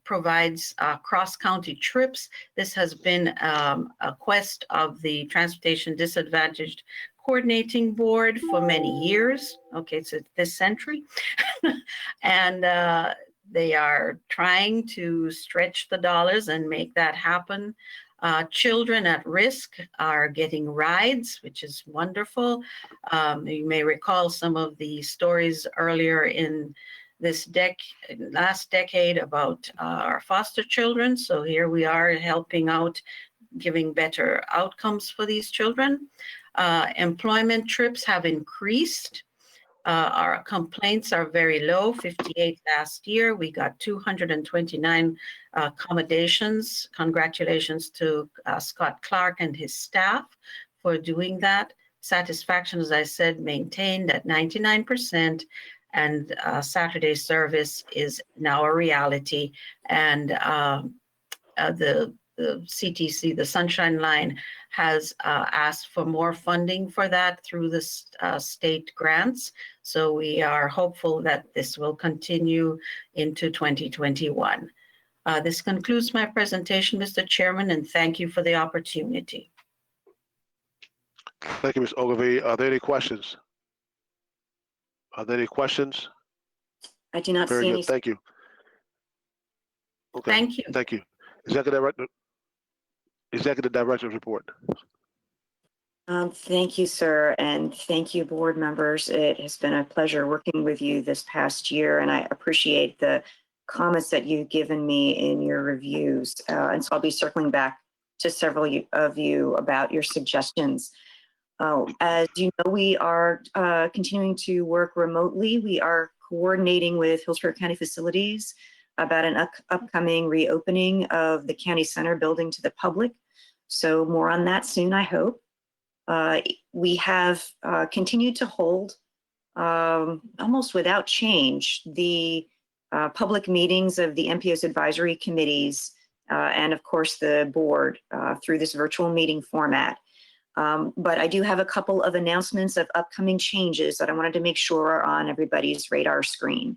provides cross-county trips. This has been a quest of the Transportation Disadvantaged Coordinating Board for many years. Okay, it's this century. And they are trying to stretch the dollars and make that happen. Children at risk are getting rides, which is wonderful. You may recall some of the stories earlier in this last decade about our foster children. So here we are helping out, giving better outcomes for these children. Employment trips have increased. Our complaints are very low, 58 last year. We got 229 accommodations. Congratulations to Scott Clark and his staff for doing that. Satisfaction, as I said, maintained at 99%, and Saturday service is now a reality. And the CTC, the Sunshine Line, has asked for more funding for that through the state grants. So we are hopeful that this will continue into 2021. This concludes my presentation, Mr. Chairman, and thank you for the opportunity. Thank you, Ms. Ogilvie. Are there any questions? Are there any questions? I do not Very see good. any. Thank you. Okay. Thank you. Thank you. Executive Director's report. Thank you, sir, and thank you, board members. It has been a pleasure working with you this past year, and I appreciate the comments that you've given me in your reviews. And so I'll be circling back to several of you about your suggestions. As you know, we are continuing to work remotely. We are coordinating with Hillsborough County Facilities about an upcoming reopening of the county center building to the public. So more on that soon, I hope. We have continued to hold, almost without change, the public meetings of the MPO's advisory committees and of course the board through this virtual meeting format. But I do have a couple of announcements of upcoming changes that I wanted to make sure are on everybody's radar screen.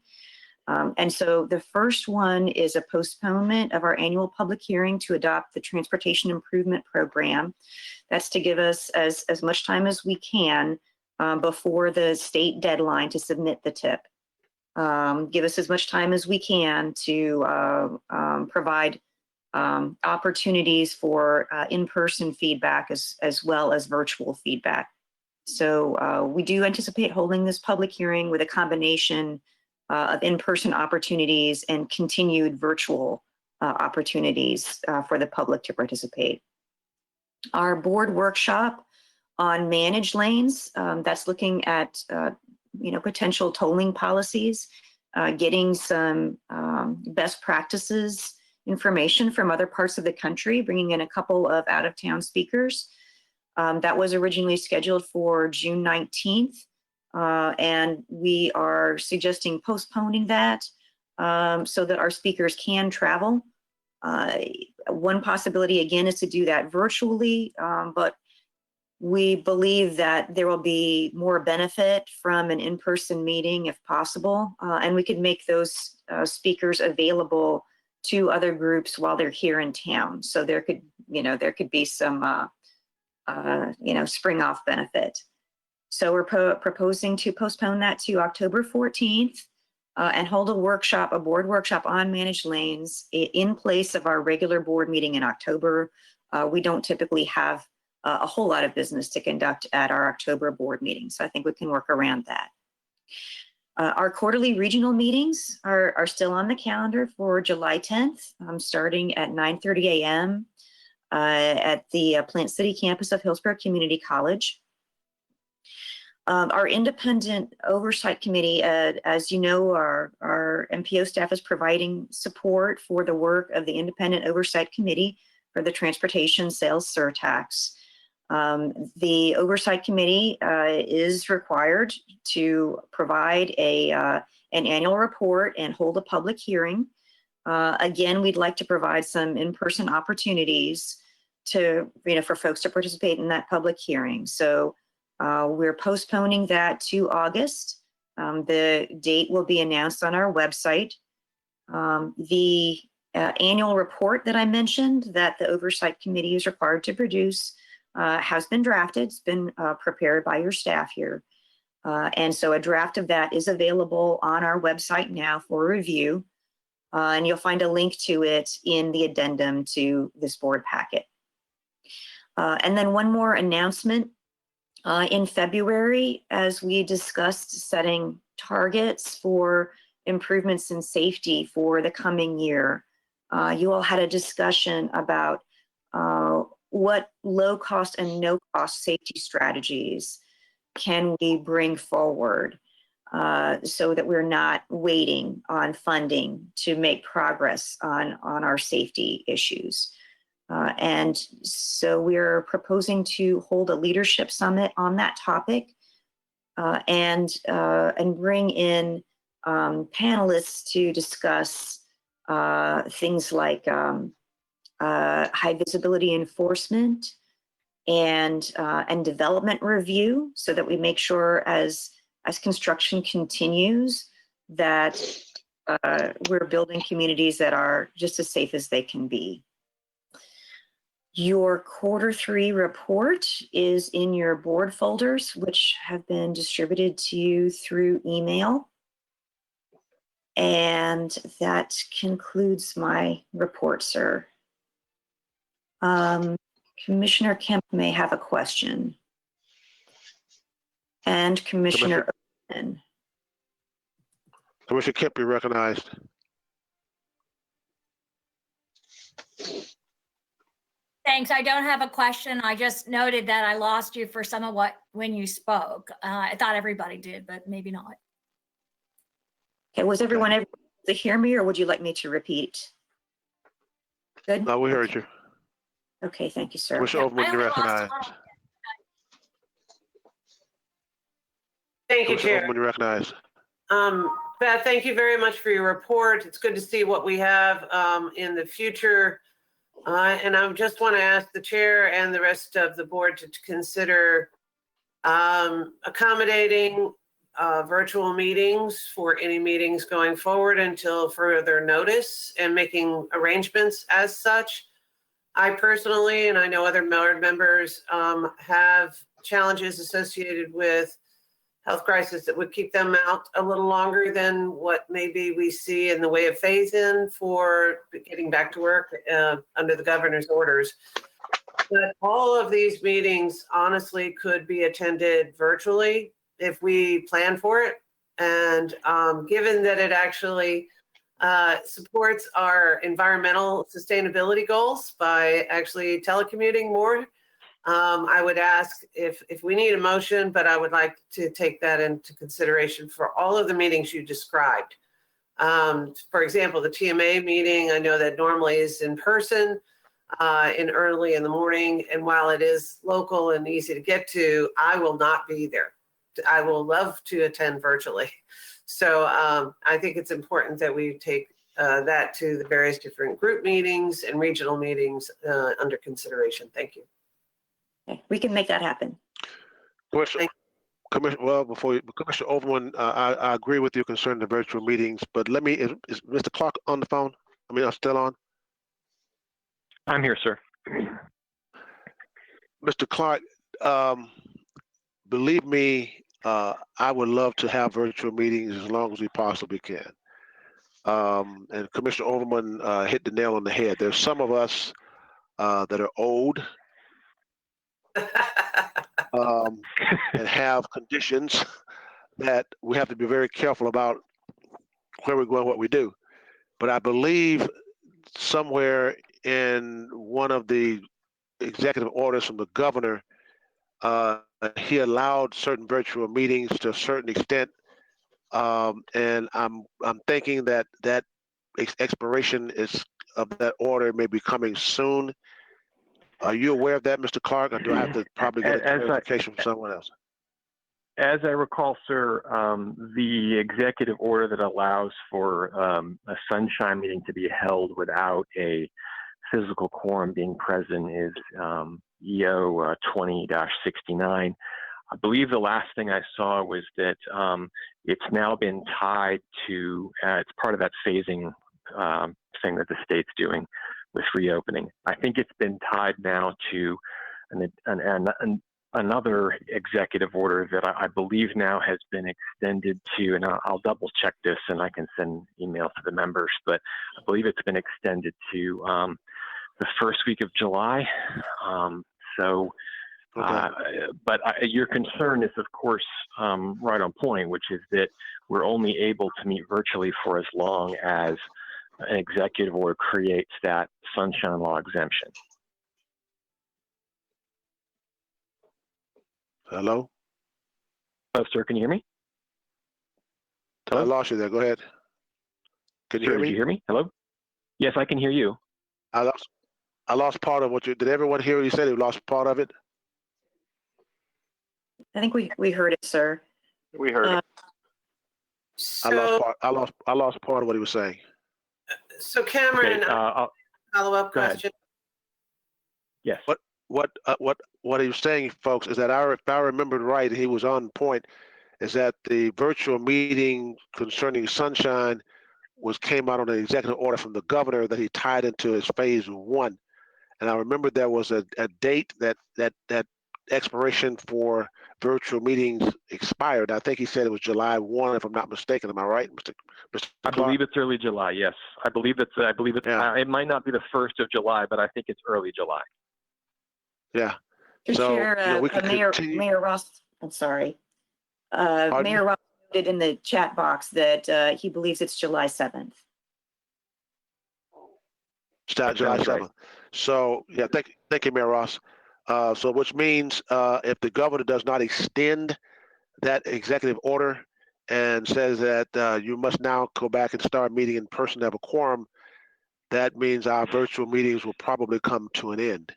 And so the first one is a postponement of our annual public hearing to adopt the Transportation Improvement Program. That's to give us as much time as we can before the state deadline to submit the tip. Give us as much time as we can to provide opportunities for in-person feedback as well as virtual feedback. So we do anticipate holding this public hearing with a combination of in-person opportunities and continued virtual opportunities for the public to participate. Our board workshop on managed lanes, that's looking at potential tolling policies, getting some best practices information from other parts of the country, bringing in a couple of out-of-town speakers. That was originally scheduled for June 19th, and we are suggesting postponing that so that our speakers can travel. One possibility, again, is to do that virtually, but we believe that there will be more benefit from an in-person meeting if possible, and we could make those speakers available to other groups while they're here in town. So there could be some, spring off benefit. So we're proposing to postpone that to October 14th and hold a board workshop on managed lanes in place of our regular board meeting in October. We don't typically have a whole lot of business to conduct at our October board meeting, so I think we can work around that. Our quarterly regional meetings are still on the calendar for July 10th, starting at 9:30 a.m. At the Plant City campus of Hillsborough Community College. Our independent oversight committee, as you know, our MPO staff is providing support for the work of the independent oversight committee for the transportation sales surtax. The oversight committee is required to provide an annual report and hold a public hearing. Again, we'd like to provide some in-person opportunities for folks to participate in that public hearing. So we're postponing that to August. The date will be announced on our website. The annual report that I mentioned that the oversight committee is required to produce has been drafted. It's been prepared by your staff here. And so a draft of that is available on our website now for review. And you'll find a link to it in the addendum to this board packet. And then one more announcement. In February, as we discussed setting targets for improvements in safety for the coming year, you all had a discussion about what low-cost and no-cost safety strategies can we bring forward so that we're not waiting on funding to make progress on our safety issues. And so we're proposing to hold a leadership summit on that topic and bring in panelists to discuss things like high visibility enforcement and development review, so that we make sure as construction continues that we're building communities that are just as safe as they can be. Your Q3 report is in your board folders, which have been distributed to you through email. And that concludes my report, sir. Commissioner Kemp may have a question. And Commissioner Oden. Commissioner Kemp, you're recognized. Thanks. I don't have a question. I just noted that I lost you for some of when you spoke. I thought everybody did, but maybe not. Okay, was everyone able to hear me, or would you like me to repeat? Good? No, we heard you. Okay, thank you, sir. Commissioner Overman, you're recognized. Thank you, Chair. Overman, you're recognized. Beth, thank you very much for your report. It's good to see what we have in the future. And I just want to ask the chair and the rest of the board to consider accommodating virtual meetings for any meetings going forward until further notice, and making arrangements as such. I personally, and I know other board members, have challenges associated with health crisis that would keep them out a little longer than what maybe we see in the way of phase-in for getting back to work under the governor's orders. But all of these meetings honestly could be attended virtually if we plan for it. And given that it actually supports our environmental sustainability goals by actually telecommuting more, I would ask if we need a motion, but I would like to take that into consideration for all of the meetings you described. For example, the TMA meeting, I know that normally is in person in early in the morning. And while it is local and easy to get to, I will not be there. I will love to attend virtually. So I think it's important that we take that to the various different group meetings and regional meetings under consideration. Thank you. Okay, we can make that happen. Commissioner Overman, I agree with you concerning the virtual meetings, but let me, is Mr. Clark on the phone? I mean, I'm still on? I'm here, sir. Mr. Clark, believe me, I would love to have virtual meetings as long as we possibly can. And Commissioner Overman hit the nail on the head. There's some of us that are old and have conditions that we have to be very careful about where we're going, what we do. But I believe somewhere in one of the executive orders from the governor, he allowed certain virtual meetings to a certain extent. And I'm thinking that that expiration of that order may be coming soon. Are you aware of that, Mr. Clark, or do I have to probably get a clarification from someone else? As I recall, sir, the executive order that allows for a sunshine meeting to be held without a physical quorum being present is EO 20-69. I believe the last thing I saw was that it's now been tied to, it's part of that phasing thing that the state's doing with reopening. I think it's been tied now to another executive order that I believe now has been extended to, and I'll double check this and I can send emails to the members, but I believe it's been extended to the first week of July. But your concern is, of course, right on point, which is that we're only able to meet virtually for as long as an executive order creates that sunshine law exemption. Hello? Oh, sir, can you hear me? Hello? I lost you there. Go ahead. Can you hear me? Did you hear me? Hello? Yes, I can hear you. I lost part of what you, did everyone hear what you said? You lost part of it? I think we heard it, sir. We heard it. I lost part of what he was saying. So Cameron, follow-up question. Yes. What he was saying, folks, is that if I remembered right, he was on point, is that the virtual meeting concerning sunshine came out on an executive order from the governor that he tied into his phase 1. And I remember there was a date that expiration for virtual meetings expired. I think he said it was July 1, if I'm not mistaken. Am I right, Mr. I believe it's early July. Yes, I believe it's. Yeah. It might not be the 1st of July, but I think it's early July. Yeah. So Mayor Ross. I'm sorry. Mayor Ross noted in the chat box that he believes it's July 7th. July 7th. Right. So yeah, thank you, Mayor Ross. So which means if the governor does not extend that executive order and says that you must now go back and start meeting in person to have a quorum, that means our virtual meetings will probably come to an end.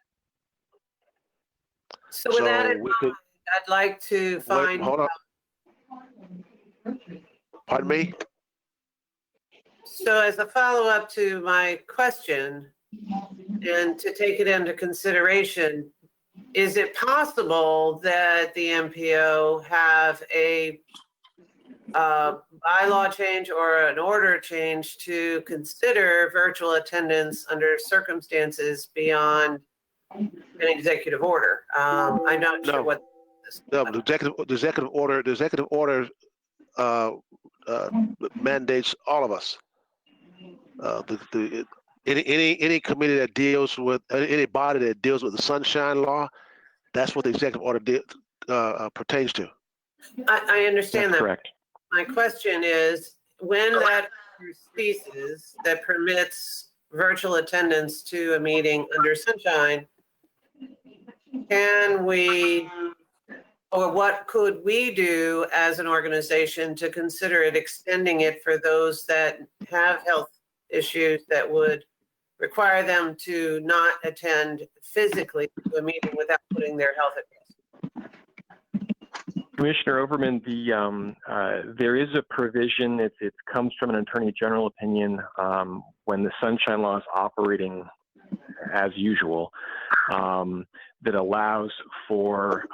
So with that in mind, I'd like to find. Hold on. Pardon me? So as a follow-up to my question, and to take it into consideration, is it possible that the MPO have a bylaw change or an order change to consider virtual attendance under circumstances beyond an executive order? I'm not sure what No, the executive order mandates all of us. Any committee that deals with any body that deals with the sunshine law, that's what the executive order pertains to. I understand That's that. correct. My question is, when that ceases that permits virtual attendance to a meeting under sunshine, can we, or what could we do as an organization to consider it extending it for those that have health issues that would require them to not attend physically to a meeting without putting their health at risk? Commissioner Overman, there is a provision, it comes from an Attorney General opinion when the sunshine law is operating as usual, that allows for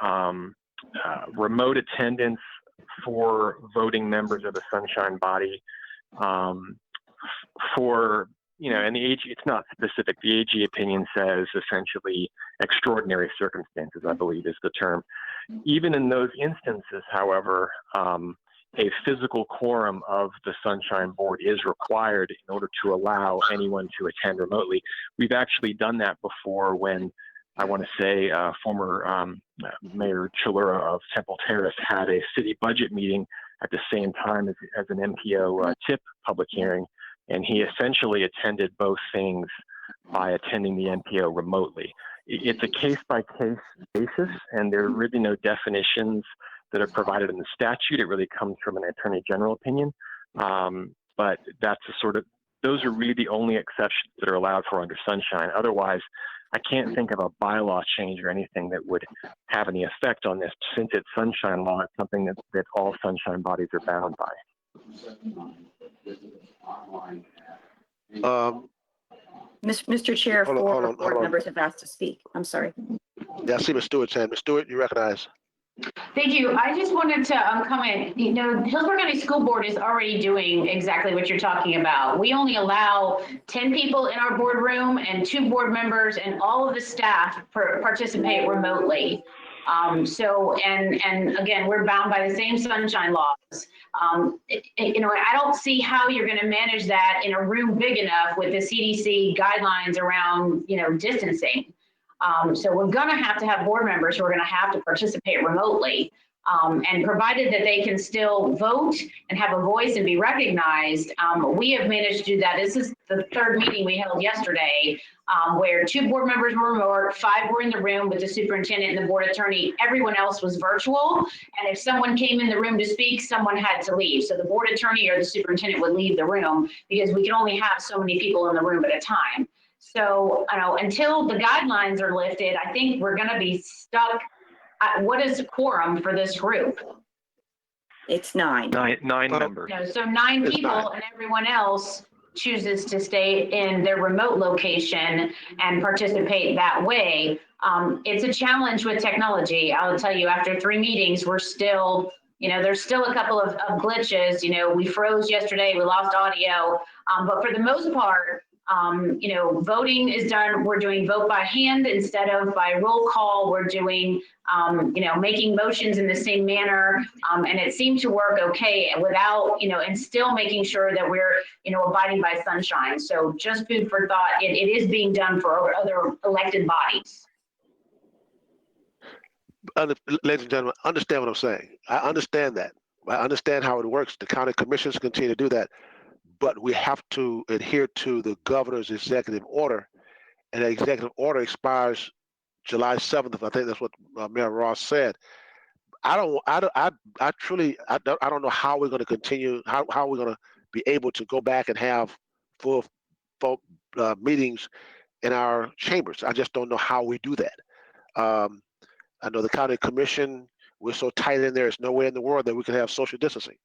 remote attendance for voting members of a sunshine body for, and the AG, it's not specific. The AG opinion says essentially extraordinary circumstances, I believe is the term. Even in those instances, however, a physical quorum of the Sunshine Board is required in order to allow anyone to attend remotely. We've actually done that before when, I want to say, former Mayor Chalura of Temple Terrace had a city budget meeting at the same time as an MPO TIP public hearing, and he essentially attended both things by attending the MPO remotely. It's a case-by-case basis, and there are really no definitions that are provided in the statute. It really comes from an Attorney General opinion, but that's those are really the only exceptions that are allowed for under sunshine. Otherwise, I can't think of a bylaw change or anything that would have any effect on this. Since it's sunshine law, it's something that all sunshine bodies are bound by. Mr. Chair, four board members have asked to speak. I'm sorry. Yeah, I see Ms. Stewart's hand. Ms. Stewart, you recognize. Thank you. I just wanted to comment, Hillsborough County School Board is already doing exactly what you're talking about. We only allow 10 people in our boardroom and 2 board members, and all of the staff participate remotely. And again, we're bound by the same sunshine laws. I don't see how you're going to manage that in a room big enough with the CDC guidelines around, distancing. So we're going to have board members who are going to have to participate remotely. And provided that they can still vote and have a voice and be recognized, we have managed to do that. This is the 3rd meeting we held yesterday, where 2 board members were remote, 5 were in the room with the superintendent and the board attorney. Everyone else was virtual. And if someone came in the room to speak, someone had to leave. So the board attorney or the superintendent would leave the room because we can only have so many people in the room at a time. So, until the guidelines are lifted, I think we're going to be stuck. What is quorum for this group? It's 9. Nine members. So 9 people, and everyone else chooses to stay in their remote location and participate that way. It's a challenge with technology. I'll tell you, after 3 meetings, we're still, there's still a couple of glitches. We froze yesterday, we lost audio, but for the most part, voting is done. We're doing vote by hand instead of by roll call. We're doing, making motions in the same manner. And it seemed to work okay without, and still making sure that we're, abiding by sunshine. So just food for thought. It is being done for other elected bodies. Ladies and gentlemen, understand what I'm saying. I understand that. I understand how it works. The county commissions continue to do that. But we have to adhere to the governor's executive order, and the executive order expires July 7th. I think that's what Mayor Ross said. I don't know how we're going to continue, how we're going to be able to go back and have full meetings in our chambers. I just don't know how we do that. I know the county commission, we're so tight in there, there's no way in the world that we can have social distancing.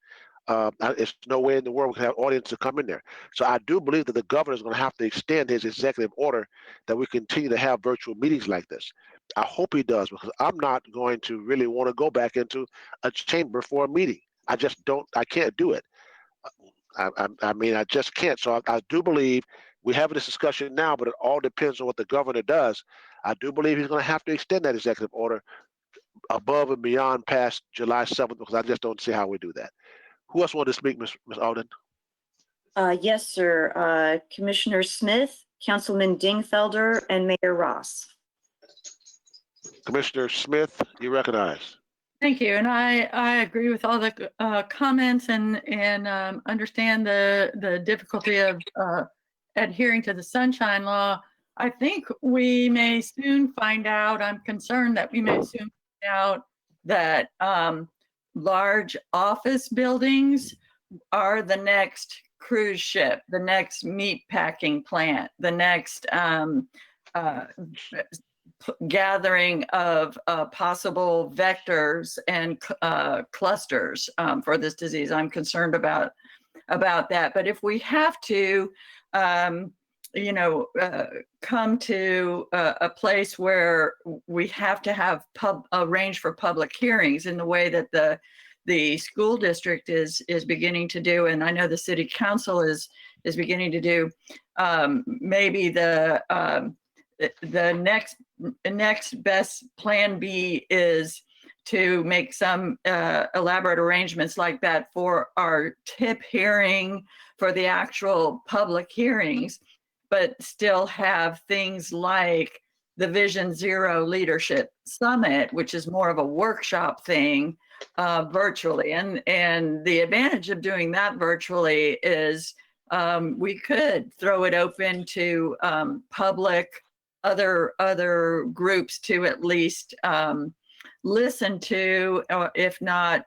It's no way in the world we can have audience to come in there. So I do believe that the governor is going to have to extend his executive order that we continue to have virtual meetings like this. I hope he does, because I'm not going to really want to go back into a chamber for a meeting. I can't do it. I just can't. So I do believe we're having this discussion now, but it all depends on what the governor does. I do believe he's going to have to extend that executive order above and beyond past July 7th, because I just don't see how we do that. Who else wanted to speak, Ms. Alden? Yes, sir. Commissioner Smith, Councilman Dingfelder, and Mayor Ross. Commissioner Smith, you recognize. Thank you, and I agree with all the comments and understand the difficulty of adhering to the Sunshine Law. I think we may soon find out. I'm concerned that we may soon find out that large office buildings are the next cruise ship, the next meat packing plant, the next gathering of possible vectors and clusters for this disease. I'm concerned about that. But if we have to, come to a place where we have to have arrange for public hearings in the way that the school district is beginning to do, and I know the city council is beginning to do, maybe the next best plan B is to make some elaborate arrangements like that for our tip hearing, for the actual public hearings, but still have things like the Vision Zero Leadership Summit, which is more of a workshop thing, virtually. And the advantage of doing that virtually is we could throw it open to public, other groups to at least listen to, if not,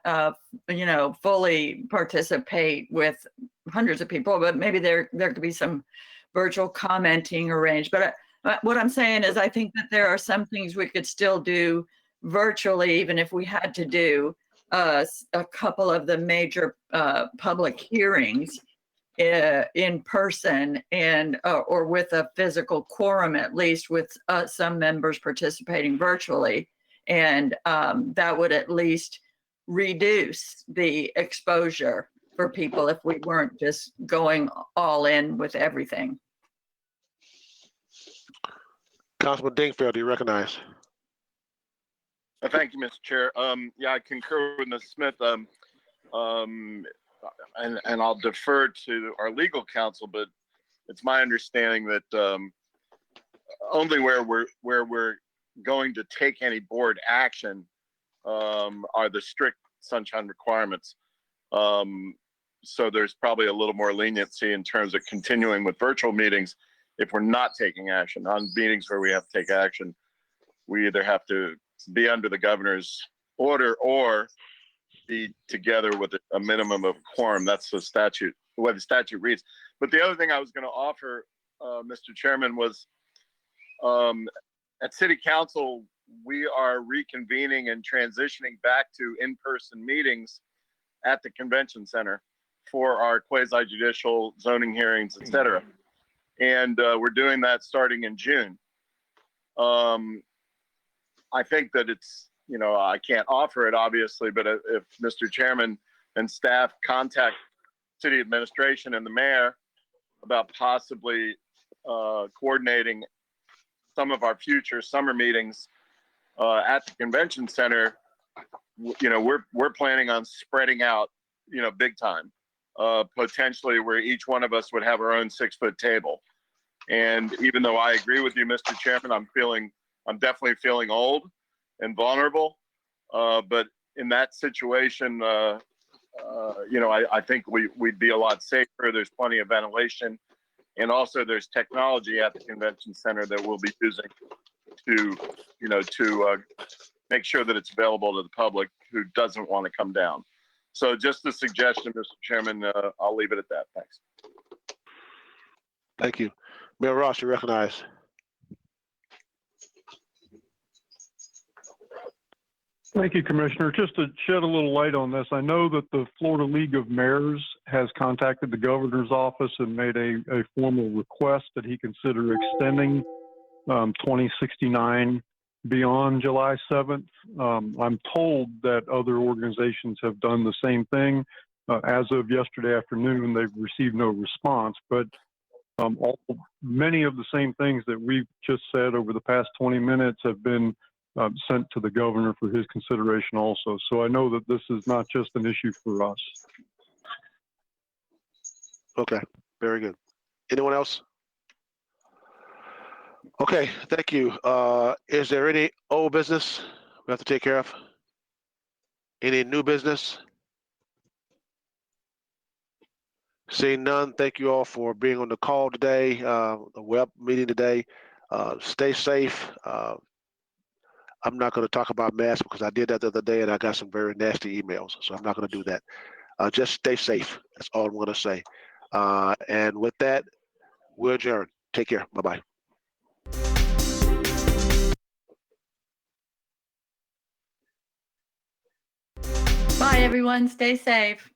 fully participate with hundreds of people, but maybe there could be some virtual commenting arranged. But what I'm saying is I think that there are some things we could still do virtually, even if we had to do a couple of the major public hearings in person, and or with a physical quorum, at least with some members participating virtually. And that would at least reduce the exposure for people if we weren't just going all in with everything. Councilman Dingfelder, do you recognize? Thank you, Mr. Chair. Yeah, I concur with Ms. Smith. And I'll defer to our legal counsel, but it's my understanding that only where we're going to take any board action are the strict sunshine requirements. So there's probably a little more leniency in terms of continuing with virtual meetings if we're not taking action. On meetings where we have to take action, we either have to be under the governor's order or be together with a minimum of quorum. That's the statute, the way the statute reads. But the other thing I was going to offer, Mr. Chairman, was at City Council, we are reconvening and transitioning back to in-person meetings at the convention center for our quasi-judicial zoning hearings, et cetera. And we're doing that starting in June. I think that it's, I can't offer it obviously, but if Mr. Chairman and staff contact city administration and the mayor about possibly coordinating some of our future summer meetings at the convention center, we're planning on spreading out, big time, potentially where each one of us would have our own 6-foot table. And even though I agree with you, Mr. Chairman, I'm definitely feeling old and vulnerable. But in that situation, I think we'd be a lot safer. There's plenty of ventilation. And also there's technology at the convention center that we'll be using to make sure that it's available to the public who doesn't want to come down. So just a suggestion, Mr. Chairman, I'll leave it at that. Thanks. Thank you. Mayor Ross, you recognize. Thank you, Commissioner. Just to shed a little light on this, I know that the Florida League of Mayors has contacted the governor's office and made a formal request that he consider extending 2069 beyond July 7th. I'm told that other organizations have done the same thing. As of yesterday afternoon, they've received no response, but many of the same things that we've just said over the past 20 minutes have been sent to the governor for his consideration also. So I know that this is not just an issue for us. Okay, very good. Anyone else? Okay, thank you. Is there any old business we have to take care of? Any new business? Seeing none, thank you all for being on the call today, the web meeting today. Stay safe. I'm not going to talk about masks because I did that the other day and I got some very nasty emails, so I'm not going to do that. Just stay safe. That's all I'm going to say. And with that, we'll adjourn. Take care. Bye-bye. Bye, everyone. Stay safe.